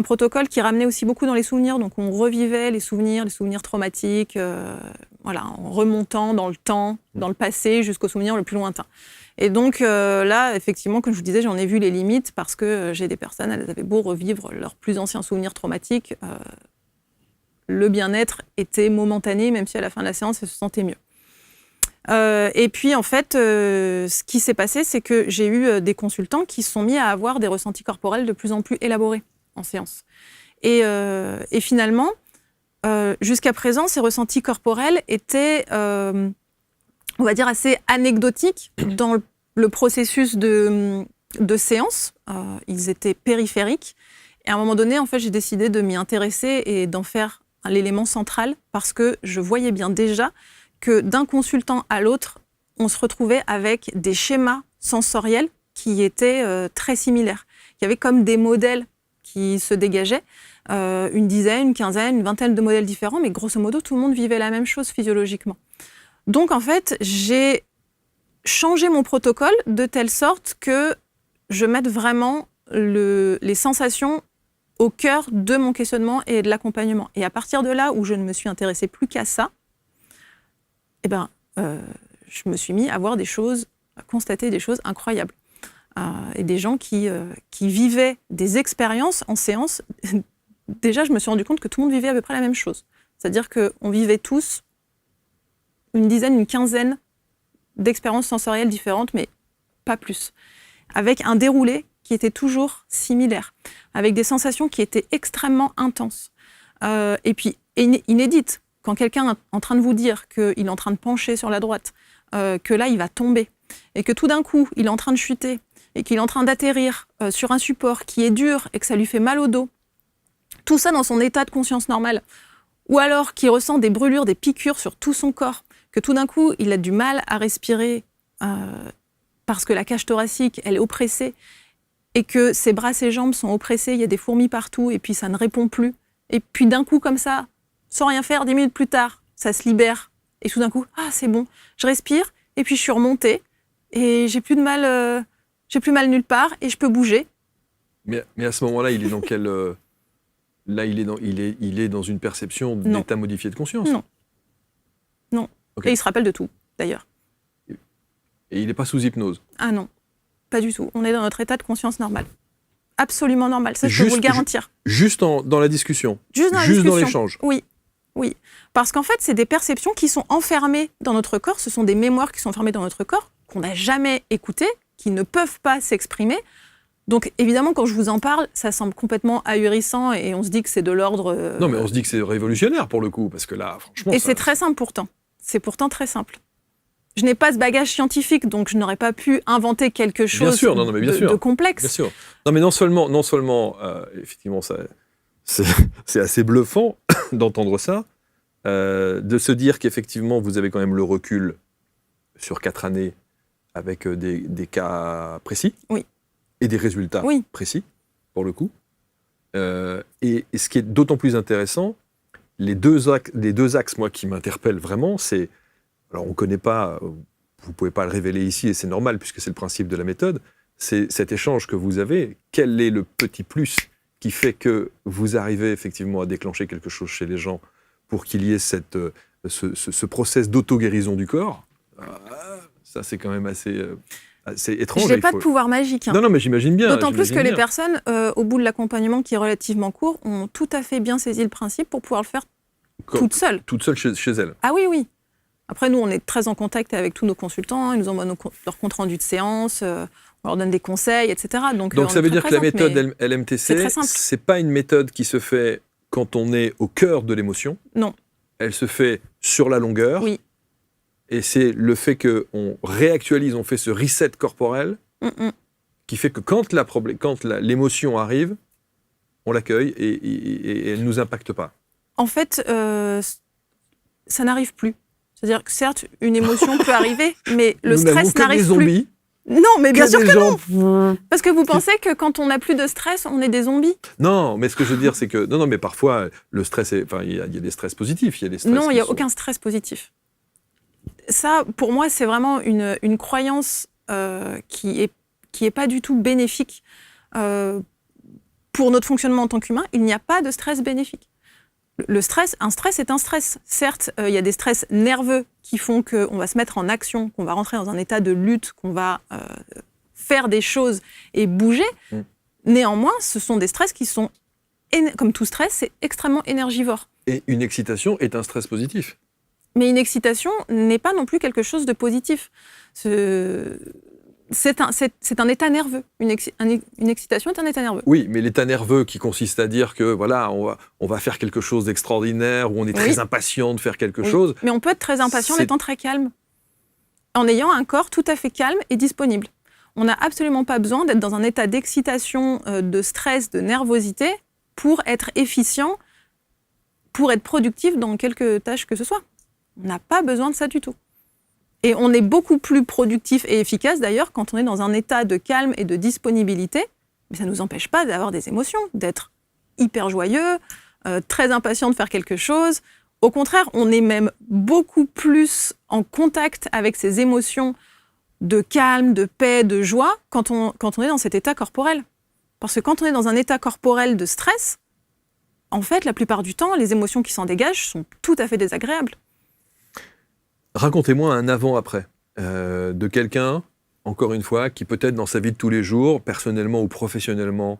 protocole qui ramenait aussi beaucoup dans les souvenirs. Donc, on revivait les souvenirs traumatiques, en remontant dans le temps, dans le passé, jusqu'au souvenir le plus lointain. Et donc, là, effectivement, comme je vous disais, j'en ai vu les limites parce que j'ai des personnes, elles avaient beau revivre leurs plus anciens souvenirs traumatiques, le bien-être était momentané, même si à la fin de la séance, elles se sentaient mieux. Et puis, en fait, ce qui s'est passé, c'est que j'ai eu des consultants qui se sont mis à avoir des ressentis corporels de plus en plus élaborés en séance. Et finalement, jusqu'à présent, ces ressentis corporels étaient, on va dire, assez anecdotiques dans le processus de séance. Ils étaient périphériques. Et à un moment donné, en fait, j'ai décidé de m'y intéresser et d'en faire l'élément central parce que je voyais bien déjà que d'un consultant à l'autre, on se retrouvait avec des schémas sensoriels qui étaient très similaires. Il y avait comme des modèles qui se dégageaient, une dizaine, une quinzaine, une vingtaine de modèles différents, mais grosso modo, tout le monde vivait la même chose physiologiquement. Donc, en fait, j'ai changé mon protocole de telle sorte que je mette vraiment les sensations au cœur de mon questionnement et de l'accompagnement. Et à partir de là où je ne me suis intéressée plus qu'à ça, je me suis mis à voir des choses constaté des choses incroyables. Et des gens qui vivaient des expériences en séance. Déjà, je me suis rendu compte que tout le monde vivait à peu près la même chose. C'est-à-dire qu'on vivait tous une dizaine, une quinzaine d'expériences sensorielles différentes, mais pas plus. Avec un déroulé qui était toujours similaire, avec des sensations qui étaient extrêmement intenses. Et puis, inédites. Quand quelqu'un est en train de vous dire qu'il est en train de pencher sur la droite, que là, il va tomber, et que tout d'un coup, il est en train de chuter, et qu'il est en train d'atterrir sur un support qui est dur et que ça lui fait mal au dos, tout ça dans son état de conscience normale, ou alors qu'il ressent des brûlures, des piqûres sur tout son corps, que tout d'un coup, il a du mal à respirer parce que la cage thoracique, elle est oppressée, et que ses bras, ses jambes sont oppressés, il y a des fourmis partout, et puis ça ne répond plus. Et puis d'un coup, comme ça, sans rien faire, 10 minutes plus tard, ça se libère, et tout d'un coup, c'est bon, je respire, et puis je suis remontée, et j'ai plus mal nulle part, et je peux bouger. Mais à ce moment-là, il est dans quel... Là, il est dans une perception d'état modifié de conscience. Non. Okay. Et il se rappelle de tout, d'ailleurs. Et il n'est pas sous hypnose? Ah non, pas du tout. On est dans notre état de conscience normal. Absolument normal, ça je peux vous le garantir. Juste dans la discussion? Juste dans l'échange? Oui. Parce qu'en fait, c'est des perceptions qui sont enfermées dans notre corps, ce sont des mémoires qui sont enfermées dans notre corps, qu'on n'a jamais écoutées, qui ne peuvent pas s'exprimer. Donc évidemment, quand je vous en parle, ça semble complètement ahurissant et on se dit que c'est de l'ordre... Non, mais on se dit que c'est révolutionnaire pour le coup, parce que là, franchement... Et c'est très simple pourtant. C'est pourtant très simple. Je n'ai pas ce bagage scientifique, donc je n'aurais pas pu inventer quelque chose de complexe. Bien sûr. Non, mais non seulement effectivement, c'est assez bluffant d'entendre ça, de se dire qu'effectivement, vous avez quand même le recul sur 4 années avec des cas précis. Oui. Et des résultats précis, pour le coup. Et ce qui est d'autant plus intéressant, les deux axes, moi, qui m'interpellent vraiment, c'est... Alors, on ne connaît pas, vous ne pouvez pas le révéler ici, et c'est normal, puisque c'est le principe de la méthode, c'est cet échange que vous avez. Quel est le petit plus qui fait que vous arrivez effectivement à déclencher quelque chose chez les gens pour qu'il y ait ce process d'auto-guérison du corps? Ça, c'est quand même assez... C'est étrange. Je n'ai pas de pouvoir magique. Non, mais j'imagine bien. D'autant plus que les personnes, au bout de l'accompagnement qui est relativement court, ont tout à fait bien saisi le principe pour pouvoir le faire toutes seules. Toutes seules chez elles. Ah oui. Après, nous, on est très en contact avec tous nos consultants. Ils nous envoient leur compte-rendu de séance, on leur donne des conseils, etc. Donc ça veut dire que la méthode LMTC, c'est pas une méthode qui se fait quand on est au cœur de l'émotion. Non. Elle se fait sur la longueur. Oui. Et c'est le fait qu'on réactualise, on fait ce reset corporel qui fait que quand l'émotion arrive, on l'accueille et elle ne nous impacte pas. En fait, ça n'arrive plus. C'est-à-dire que certes, une émotion peut arriver, mais le stress n'arrive plus. Non, mais bien sûr que non. Parce que vous pensez que quand on n'a plus de stress, on est des zombies? Non, mais ce que je veux dire, c'est que... Non, mais parfois, le stress, il y a des stress positifs. Il n'y a aucun stress positif. Ça, pour moi, c'est vraiment une croyance qui est pas du tout bénéfique pour notre fonctionnement en tant qu'humain. Il n'y a pas de stress bénéfique. Un stress est un stress. Certes, il y a des stress nerveux qui font qu'on va se mettre en action, qu'on va rentrer dans un état de lutte, qu'on va faire des choses et bouger. Néanmoins, ce sont des stress qui sont, comme tout stress, c'est extrêmement énergivore. Et une excitation est un stress positif. Mais une excitation n'est pas non plus quelque chose de positif. C'est un état nerveux. Une excitation est un état nerveux. Oui, mais l'état nerveux qui consiste à dire que voilà, on va faire quelque chose d'extraordinaire, ou on est très impatient de faire quelque chose. Mais on peut être très impatient en étant très calme, en ayant un corps tout à fait calme et disponible. On n'a absolument pas besoin d'être dans un état d'excitation, de stress, de nervosité pour être efficient, pour être productif dans quelque tâche que ce soit. On n'a pas besoin de ça du tout. Et on est beaucoup plus productif et efficace d'ailleurs quand on est dans un état de calme et de disponibilité. Mais ça ne nous empêche pas d'avoir des émotions, d'être hyper joyeux, très impatient de faire quelque chose. Au contraire, on est même beaucoup plus en contact avec ces émotions de calme, de paix, de joie quand on est dans cet état corporel. Parce que quand on est dans un état corporel de stress, en fait, la plupart du temps, les émotions qui s'en dégagent sont tout à fait désagréables. Racontez-moi un avant-après de quelqu'un encore une fois, qui peut-être dans sa vie de tous les jours, personnellement ou professionnellement,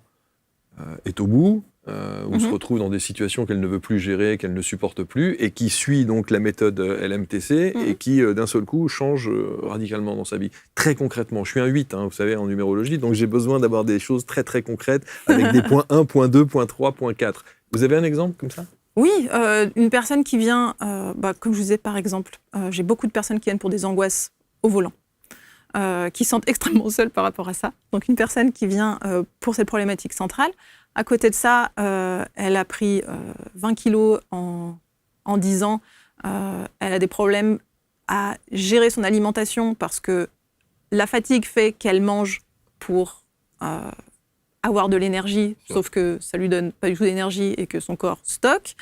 est au bout, ou se retrouve dans des situations qu'elle ne veut plus gérer, qu'elle ne supporte plus, et qui suit donc la méthode LMTC, et qui, d'un seul coup, change radicalement dans sa vie. Très concrètement, je suis un 8, vous savez, en numérologie, donc j'ai besoin d'avoir des choses très très concrètes, avec des points 1, point 2, point 3, point 4. Vous avez un exemple comme ça ? Oui, une personne qui vient, comme je vous disais par exemple, j'ai beaucoup de personnes qui viennent pour des angoisses au volant, qui se sentent extrêmement seules par rapport à ça. Donc une personne qui vient pour cette problématique centrale. À côté de ça, elle a pris 20 kilos en 10 ans. Elle a des problèmes à gérer son alimentation parce que la fatigue fait qu'elle mange pour avoir de l'énergie, sauf que ça lui donne pas du tout d'énergie et que son corps stocke.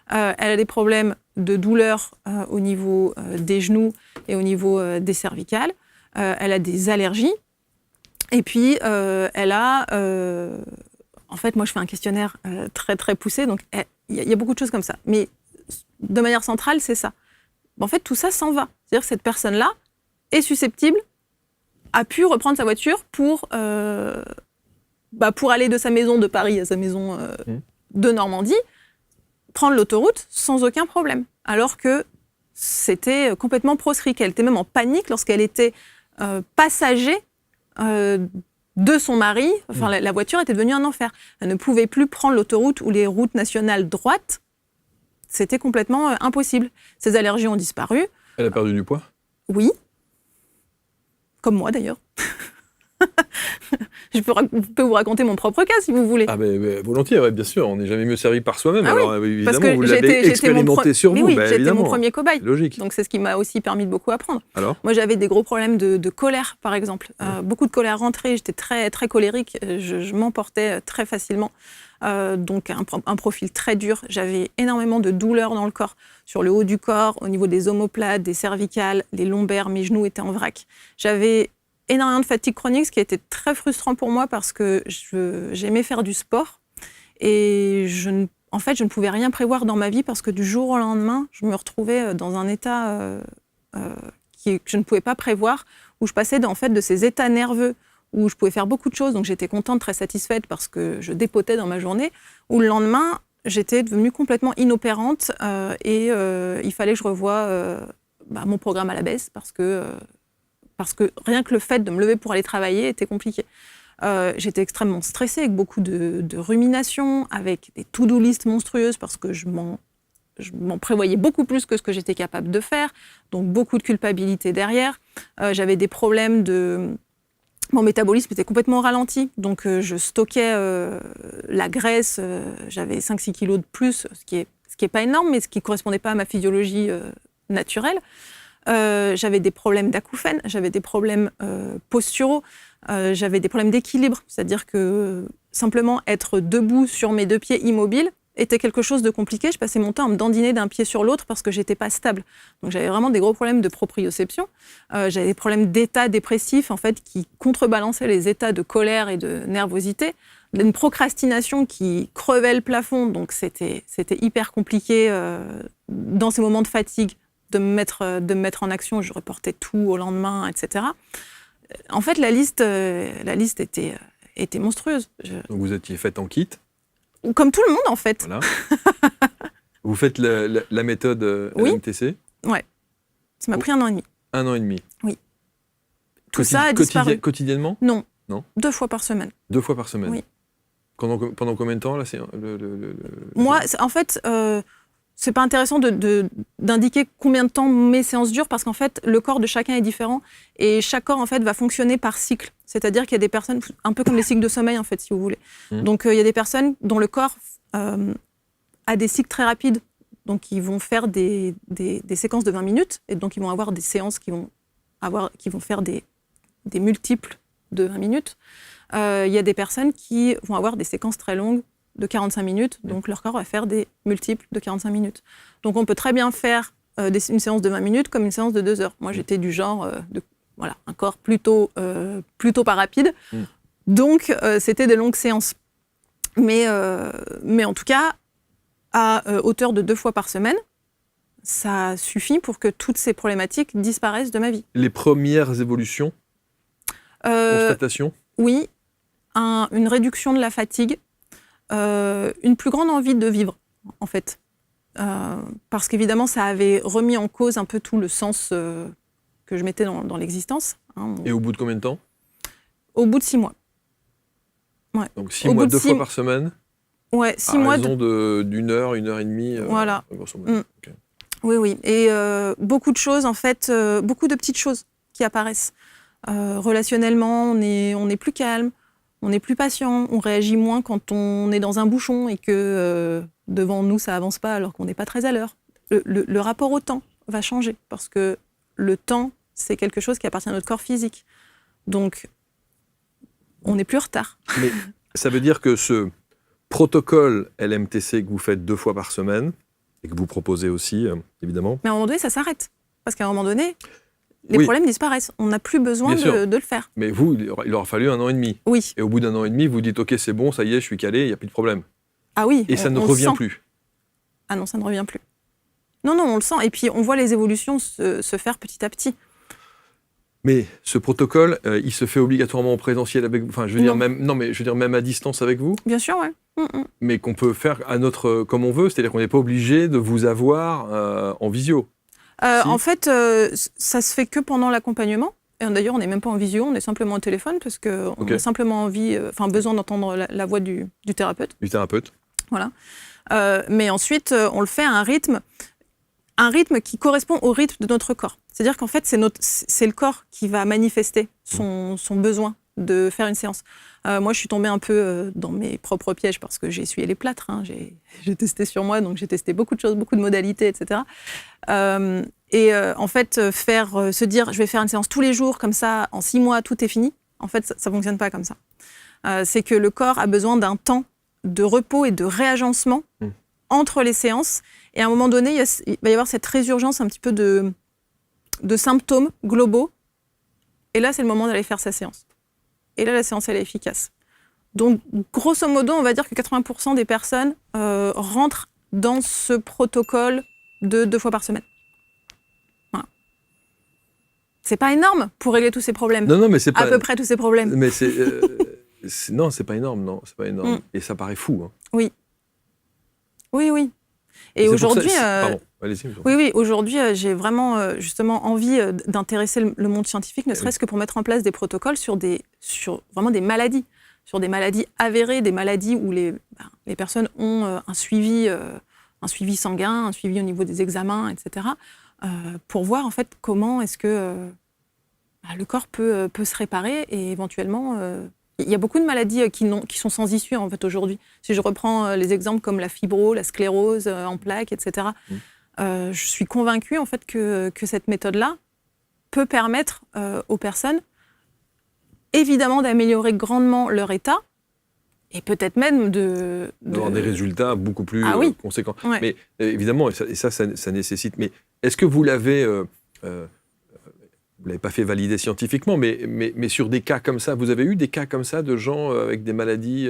Elle a des problèmes de douleur au niveau des genoux et au niveau des cervicales. Elle a des allergies. Et puis, elle a... en fait, moi, je fais un questionnaire très, très poussé. Donc, il y a beaucoup de choses comme ça. Mais de manière centrale, c'est ça. En fait, tout ça s'en va. C'est-à-dire que cette personne-là est susceptible, a pu reprendre sa voiture pour aller de sa maison de Paris à sa maison de Normandie, prendre l'autoroute sans aucun problème. Alors que c'était complètement proscrit, qu'elle était même en panique lorsqu'elle était passager de son mari. Enfin, la voiture était devenue un enfer. Elle ne pouvait plus prendre l'autoroute ou les routes nationales droites. C'était complètement impossible. Ses allergies ont disparu. Elle a perdu du poids ? Oui. Comme moi, d'ailleurs. Je peux vous raconter mon propre cas, si vous voulez. Ah, mais volontiers, ouais, bien sûr. On n'est jamais mieux servi par soi-même. Ah alors, oui, évidemment, parce que vous l'avez expérimenté sur vous. Oui, bah, j'étais évidemment. mon premier cobaye. Logique. Donc, c'est ce qui m'a aussi permis de beaucoup apprendre. Alors ? Moi, j'avais des gros problèmes de colère, par exemple. Beaucoup de colère rentrée. J'étais très, très colérique. Je m'emportais très facilement. Donc, un profil très dur. J'avais énormément de douleurs dans le corps, sur le haut du corps, au niveau des omoplates, des cervicales, les lombaires. Mes genoux étaient en vrac. J'avais énormément de fatigue chronique, ce qui était très frustrant pour moi parce que j'aimais faire du sport et en fait, je ne pouvais rien prévoir dans ma vie parce que du jour au lendemain, je me retrouvais dans un état que je ne pouvais pas prévoir, où je passais en fait de ces états nerveux où je pouvais faire beaucoup de choses, donc j'étais contente, très satisfaite parce que je dépotais dans ma journée, où le lendemain, j'étais devenue complètement inopérante et il fallait que je revoie mon programme à la baisse parce que rien que le fait de me lever pour aller travailler était compliqué. J'étais extrêmement stressée, avec beaucoup de ruminations, avec des to-do list monstrueuses, parce que je m'en prévoyais beaucoup plus que ce que j'étais capable de faire, donc beaucoup de culpabilité derrière. J'avais des problèmes mon métabolisme était complètement ralenti, donc je stockais la graisse, j'avais 5-6 kilos de plus, ce qui est pas énorme, mais ce qui ne correspondait pas à ma physiologie naturelle. J'avais des problèmes d'acouphènes, j'avais des problèmes posturaux, j'avais des problèmes d'équilibre, c'est-à-dire que simplement être debout sur mes 2 pieds immobiles était quelque chose de compliqué. Je passais mon temps à me dandiner d'un pied sur l'autre parce que j'étais pas stable. Donc j'avais vraiment des gros problèmes de proprioception. J'avais des problèmes d'état dépressif en fait qui contrebalançaient les états de colère et de nervosité. Une procrastination qui crevait le plafond, donc c'était hyper compliqué dans ces moments de fatigue. De me mettre en action, je reportais tout au lendemain, etc. En fait, la liste était monstrueuse. Donc vous étiez faite en kit ? Comme tout le monde, en fait. Voilà. Vous faites la méthode LMTC ? Ouais. Ça m'a pris 1 an et demi. 1 an et demi ? Oui. Tout ça a disparu. Quotidiennement ? Non. Non. 2 fois par semaine. 2 fois par semaine ? Oui. Pendant combien de temps, là, Moi, en fait... c'est pas intéressant d'indiquer combien de temps mes séances durent parce qu'en fait, le corps de chacun est différent et chaque corps en fait va fonctionner par cycle. C'est-à-dire qu'il y a des personnes, un peu comme les cycles de sommeil en fait, si vous voulez. Donc il y a des personnes dont le corps a des cycles très rapides. Donc ils vont faire des séquences de 20 minutes et donc ils vont avoir des séances qui vont faire des multiples de 20 minutes. Il y a des personnes qui vont avoir des séquences très longues de 45 minutes, donc leur corps va faire des multiples de 45 minutes. Donc on peut très bien faire une séance de 20 minutes comme une séance de 2 heures. Moi j'étais du genre, un corps plutôt pas rapide, donc c'était des longues séances. Mais en tout cas, à hauteur de 2 fois par semaine, ça suffit pour que toutes ces problématiques disparaissent de ma vie. Les premières évolutions Constatation? Oui, une réduction de la fatigue, une plus grande envie de vivre, en fait. Parce qu'évidemment, ça avait remis en cause un peu tout le sens que je mettais dans l'existence. Hein. Et au bout de combien de temps? Au bout de 6 mois. Ouais. Donc 6 mois, 2 fois par semaine? Ouais, 6 mois. À raison d'une heure, 1h30. Voilà. Grosso modo. Okay. Oui. Et beaucoup de choses, en fait, beaucoup de petites choses qui apparaissent. Relationnellement, on est plus calme, on est plus patient, on réagit moins quand on est dans un bouchon et que devant nous, ça avance pas alors qu'on n'est pas très à l'heure. Le rapport au temps va changer parce que le temps, c'est quelque chose qui appartient à notre corps physique. Donc, on n'est plus en retard. Mais ça veut dire que ce protocole LMTC que vous faites 2 fois par semaine, et que vous proposez aussi, évidemment... Mais à un moment donné, ça s'arrête. Parce qu'à un moment donné, les problèmes disparaissent. On n'a plus besoin de le faire. Mais vous, il aura fallu 1 an et demi. Oui. Et au bout d'1 an et demi, vous dites « Ok, c'est bon, ça y est, je suis calé, il n'y a plus de problème. » Ah oui. Et ça ne revient plus. Ah non, ça ne revient plus. Non, on le sent. Et puis, on voit les évolutions se faire petit à petit. Mais ce protocole, il se fait obligatoirement en présentiel avec vous. Enfin, je veux dire même à distance avec vous. Bien sûr, ouais. Mais qu'on peut faire comme on veut, c'est-à-dire qu'on n'est pas obligé de vous avoir en visio. Si. En fait, ça se fait que pendant l'accompagnement. Et d'ailleurs, on n'est même pas en visio, on est simplement au téléphone parce qu'on a simplement besoin d'entendre la voix du thérapeute. Du thérapeute. Voilà. Mais ensuite, on le fait à un rythme qui correspond au rythme de notre corps. C'est-à-dire qu'en fait, c'est le corps qui va manifester son besoin de faire une séance. Moi, je suis tombée un peu dans mes propres pièges parce que j'ai essuyé les plâtres. Hein. J'ai testé sur moi, donc j'ai testé beaucoup de choses, beaucoup de modalités, etc. En fait, se dire, je vais faire une séance tous les jours, comme ça, en 6 mois, tout est fini. En fait, ça ne fonctionne pas comme ça. C'est que le corps a besoin d'un temps de repos et de réagencement entre les séances. Et à un moment donné, il va y avoir cette résurgence un petit peu de symptômes globaux. Et là, c'est le moment d'aller faire sa séance. Et là, la séance, elle est efficace. Donc, grosso modo, on va dire que 80% des personnes rentrent dans ce protocole de 2 fois par semaine. Voilà. C'est pas énorme pour régler tous ces problèmes. Non, mais c'est pas... À peu près tous ces problèmes. Mais non, c'est pas énorme, non. C'est pas énorme. Et ça paraît fou. Hein. Oui. Oui. Et aujourd'hui... Pardon, allez-y. Oui, aujourd'hui, j'ai vraiment justement envie d'intéresser le monde scientifique, ne serait-ce que pour mettre en place des protocoles sur vraiment des maladies, sur des maladies avérées, des maladies où les personnes ont un suivi sanguin, un suivi au niveau des examens, etc., pour voir en fait comment est-ce que le corps peut se réparer et éventuellement... Il y a beaucoup de maladies qui sont sans issue en fait aujourd'hui. Si je reprends les exemples comme la fibro, la sclérose en plaques, etc., je suis convaincue en fait que cette méthode-là peut permettre aux personnes, évidemment, d'améliorer grandement leur état et peut-être même d'avoir des résultats beaucoup plus conséquents. Ouais. Mais évidemment, et ça nécessite. Mais est-ce que vous l'avez vous ne l'avez pas fait valider scientifiquement, mais sur des cas comme ça, vous avez eu des cas comme ça de gens avec des maladies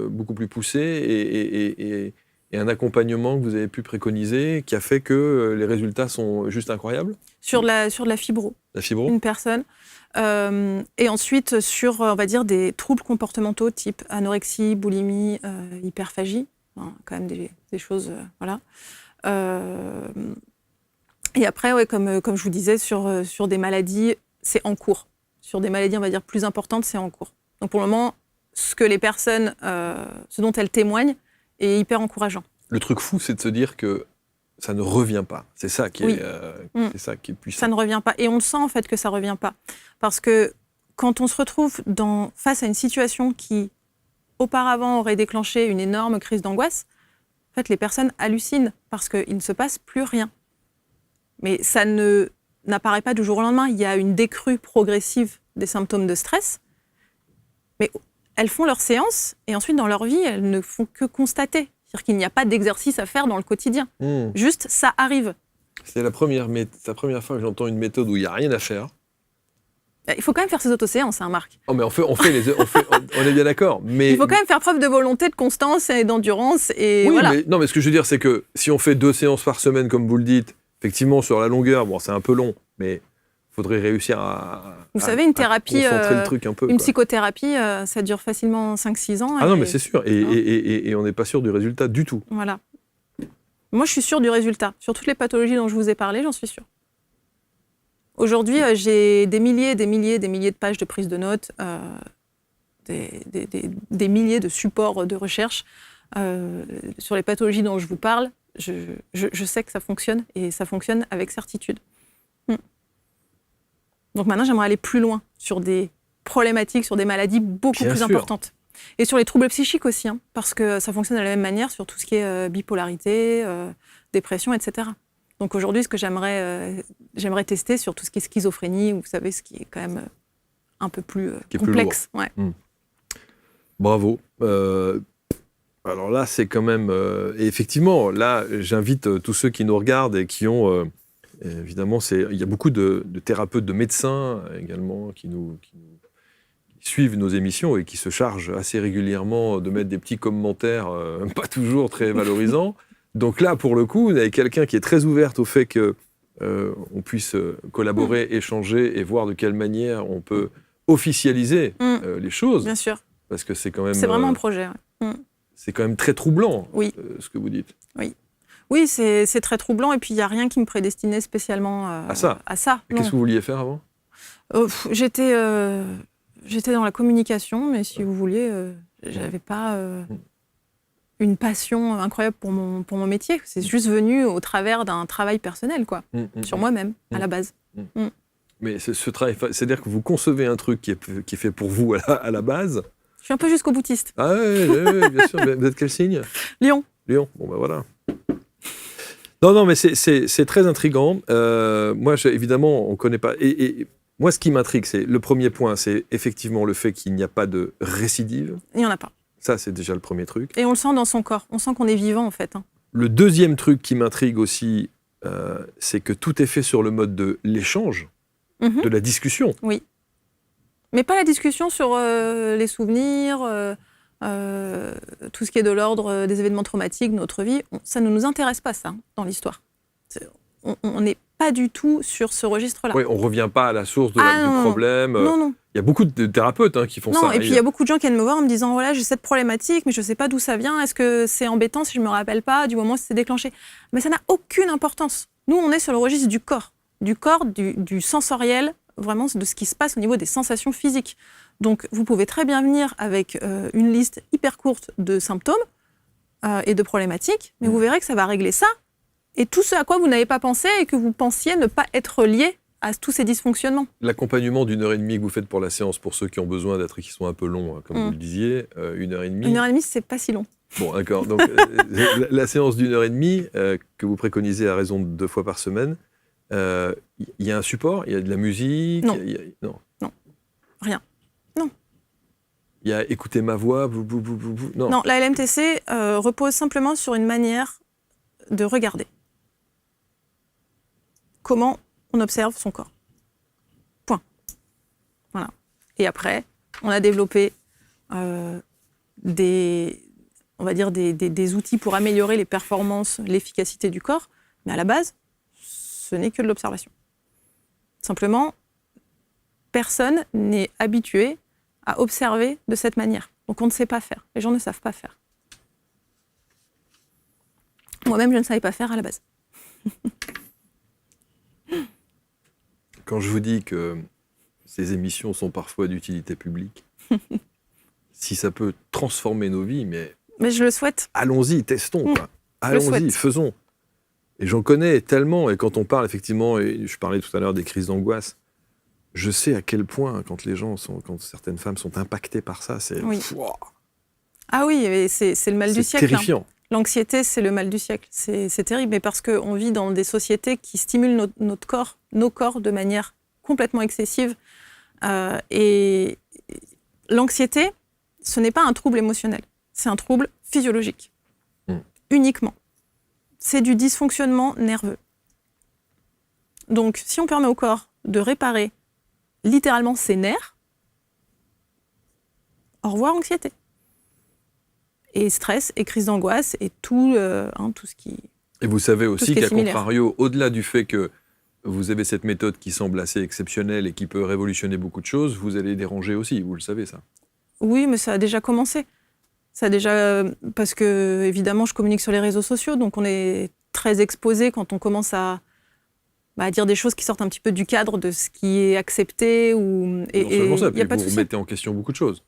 beaucoup plus poussées et un accompagnement que vous avez pu préconiser qui a fait que les résultats sont juste incroyables? Sur de la fibro. La fibro. Une personne. Et ensuite, sur, on va dire, des troubles comportementaux type anorexie, boulimie, hyperphagie. Hein, quand même des choses, voilà. Et après, comme je vous disais, sur des maladies, c'est en cours. Sur des maladies, on va dire, plus importantes, c'est en cours. Donc pour le moment, ce dont elles témoignent est hyper encourageant. Le truc fou, c'est de se dire que ça ne revient pas. C'est ça qui est, c'est ça qui est puissant. Ça ne revient pas. Et on le sent en fait que ça ne revient pas. Parce que quand on se retrouve face à une situation qui, auparavant, aurait déclenché une énorme crise d'angoisse, en fait, les personnes hallucinent parce qu'il ne se passe plus rien. Mais ça n'apparaît pas du jour au lendemain. Il y a une décrue progressive des symptômes de stress. Mais elles font leur séance et ensuite, dans leur vie, elles ne font que constater. C'est-à-dire qu'il n'y a pas d'exercice à faire dans le quotidien. Juste, ça arrive. C'est la première fois que j'entends une méthode où il n'y a rien à faire. Il faut quand même faire ses autoséances, hein, Marc. Oh, mais on est bien d'accord. Mais il faut quand même faire preuve de volonté, de constance et d'endurance. Et oui, voilà. Mais ce que je veux dire, c'est que si on fait 2 séances par semaine, comme vous le dites, effectivement, sur la longueur, bon, c'est un peu long, mais faudrait réussir à... Vous savez, une thérapie, concentrer le truc un peu. Une Quoi. psychothérapie, ça dure facilement 5-6 ans. Ah non, mais c'est sûr. Et on n'est pas sûr du résultat du tout. Voilà. Moi, je suis sûre du résultat. Sur toutes les pathologies dont je vous ai parlé, j'en suis sûre. Aujourd'hui, j'ai des milliers de pages de prise de notes, des milliers de supports de recherche sur les pathologies dont je vous parle. Je sais que ça fonctionne, et ça fonctionne avec certitude. Donc maintenant, j'aimerais aller plus loin sur des problématiques, sur des maladies beaucoup plus importantes. Et sur les troubles psychiques aussi, hein, parce que ça fonctionne de la même manière sur tout ce qui est bipolarité, dépression, etc. Donc aujourd'hui, ce que j'aimerais tester sur tout ce qui est schizophrénie, vous savez, ce qui est quand même un peu plus complexe. Plus lourd. Bravo. Alors là, c'est quand même... et effectivement, là, j'invite tous ceux qui nous regardent et qui ont... évidemment, il y a beaucoup de thérapeutes, de médecins également qui suivent nos émissions et qui se chargent assez régulièrement de mettre des petits commentaires pas toujours très valorisants. Donc là, pour le coup, vous avez quelqu'un qui est très ouverte au fait qu'on puisse collaborer, échanger et voir de quelle manière on peut officialiser les choses. Bien sûr. Parce que c'est quand même... C'est vraiment un projet. C'est quand même très troublant, ce que vous dites. Oui, c'est très troublant, et puis il n'y a rien qui me prédestinait spécialement à ça. Qu'est-ce que vous vouliez faire avant ? J'étais dans la communication, mais si vous vouliez, j'avais pas une passion incroyable pour mon métier. C'est juste venu au travers d'un travail personnel, quoi, sur moi-même, à la base. Mais ce travail, c'est-à-dire que vous concevez un truc qui est fait pour vous à la base. Je suis un peu jusqu'au boutiste. Ah oui, bien sûr. Vous êtes quel signe ? Lion. Bon ben voilà. Non, mais c'est très intriguant. Moi, évidemment, on ne connaît pas. Et moi, ce qui m'intrigue, c'est le premier point, c'est effectivement le fait qu'il n'y a pas de récidive. Il n'y en a pas. Ça, c'est déjà le premier truc. Et on le sent dans son corps. On sent qu'on est vivant, en fait. Le deuxième truc qui m'intrigue aussi, c'est que tout est fait sur le mode de l'échange, de la discussion. Oui. Mais pas la discussion sur les souvenirs, tout ce qui est de l'ordre des événements traumatiques de notre vie. Ça ne nous intéresse pas, ça, dans l'histoire. On n'est pas du tout sur ce registre-là. Oui, on ne revient pas à la source du problème. Non. Il y a beaucoup de thérapeutes qui font ça. Non, et puis il y a beaucoup de gens qui viennent me voir en me disant, voilà, j'ai cette problématique, mais je ne sais pas d'où ça vient. Est-ce que c'est embêtant si je ne me rappelle pas du moment où c'est déclenché ? Mais ça n'a aucune importance. Nous, on est sur le registre du corps, du sensoriel, vraiment de ce qui se passe au niveau des sensations physiques. Donc, vous pouvez très bien venir avec une liste hyper courte de symptômes et de problématiques, mais vous verrez que ça va régler ça, et tout ce à quoi vous n'avez pas pensé et que vous pensiez ne pas être lié à tous ces dysfonctionnements. L'accompagnement d'1h30 que vous faites pour la séance, pour ceux qui ont besoin qui sont un peu longs, comme vous le disiez, 1h30. 1h30, c'est pas si long. Bon, d'accord. Donc, la séance d'1h30 que vous préconisez à raison de 2 fois par semaine, il y a un support, il y a de la musique. Non. Non. Rien. Non. Il y a écouter ma voix. Non, la LMTC repose simplement sur une manière de regarder. Comment on observe son corps. Point. Voilà. Et après, on a développé des outils pour améliorer les performances, l'efficacité du corps, mais à la base, ce n'est que de l'observation. Simplement, personne n'est habitué à observer de cette manière. Donc on ne sait pas faire. Les gens ne savent pas faire. Moi-même, je ne savais pas faire à la base. Quand je vous dis que ces émissions sont parfois d'utilité publique, si ça peut transformer nos vies, mais je le souhaite. Allons-y, testons. Allons-y, faisons. Et j'en connais tellement, et quand on parle effectivement, et je parlais tout à l'heure des crises d'angoisse, je sais à quel point, quand certaines femmes sont impactées par ça, c'est... Oui. Ah oui, c'est le mal du siècle. C'est terrifiant. L'anxiété, c'est le mal du siècle. C'est terrible, mais parce qu'on vit dans des sociétés qui stimulent nos corps de manière complètement excessive. Et l'anxiété, ce n'est pas un trouble émotionnel, c'est un trouble physiologique, uniquement. C'est du dysfonctionnement nerveux. Donc, si on permet au corps de réparer littéralement ses nerfs, au revoir anxiété. Et stress, et crise d'angoisse, et tout ce qui... Et vous savez aussi qu'à contrario, au-delà du fait que vous avez cette méthode qui semble assez exceptionnelle et qui peut révolutionner beaucoup de choses, vous allez déranger aussi, vous le savez ça. Oui, mais ça a déjà commencé. Ça a déjà, parce que évidemment, je communique sur les réseaux sociaux, donc on est très exposé quand on commence à dire des choses qui sortent un petit peu du cadre de ce qui est accepté. Non seulement ça, puis vous remettez en question beaucoup de choses.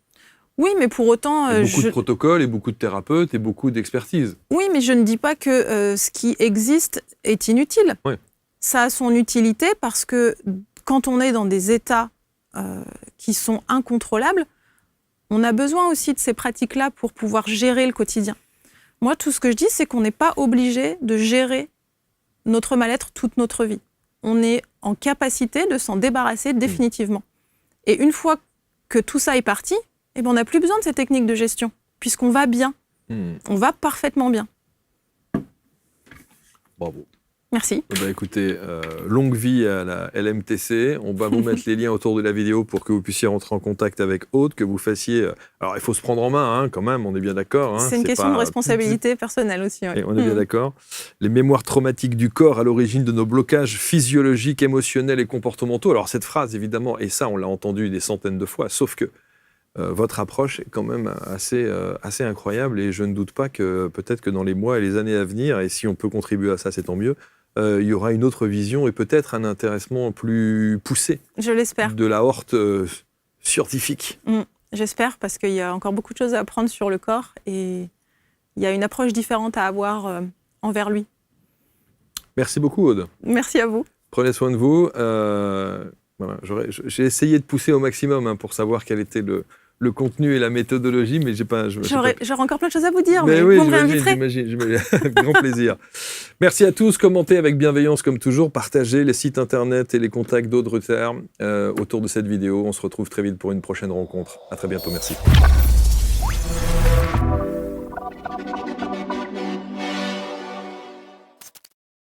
Oui, mais pour autant... beaucoup de protocoles et beaucoup de thérapeutes et beaucoup d'expertise. Oui, mais je ne dis pas que ce qui existe est inutile. Oui. Ça a son utilité parce que quand on est dans des états qui sont incontrôlables, on a besoin aussi de ces pratiques-là pour pouvoir gérer le quotidien. Moi, tout ce que je dis, c'est qu'on n'est pas obligé de gérer notre mal-être toute notre vie. On est en capacité de s'en débarrasser définitivement. Et une fois que tout ça est parti, eh ben, on n'a plus besoin de ces techniques de gestion, puisqu'on va bien. On va parfaitement bien. Bravo. Merci. Écoutez, longue vie à la LMTC. On va vous mettre les liens autour de la vidéo pour que vous puissiez rentrer en contact avec Aude, que vous fassiez... Alors, il faut se prendre en main, quand même, on est bien d'accord. C'est une question de responsabilité personnelle aussi. Ouais. On est bien d'accord. Les mémoires traumatiques du corps à l'origine de nos blocages physiologiques, émotionnels et comportementaux. Alors, cette phrase, évidemment, et ça, on l'a entendu des centaines de fois, sauf que votre approche est quand même assez incroyable et je ne doute pas que peut-être que dans les mois et les années à venir, et si on peut contribuer à ça, c'est tant mieux, il y aura une autre vision et peut-être un intéressement plus poussé. Je l'espère. De la horte scientifique. J'espère, parce qu'il y a encore beaucoup de choses à apprendre sur le corps et il y a une approche différente à avoir envers lui. Merci beaucoup, Aude. Merci à vous. Prenez soin de vous. Voilà, j'ai essayé de pousser au maximum pour savoir quel était le contenu et la méthodologie, mais j'aurais encore plein de choses à vous dire, mais oui, vous me réinviterez. J'imagine, avec grand plaisir. Merci à tous, commentez avec bienveillance comme toujours, partagez les sites internet et les contacts d'Aude Ruther autour de cette vidéo. On se retrouve très vite pour une prochaine rencontre. À très bientôt, merci.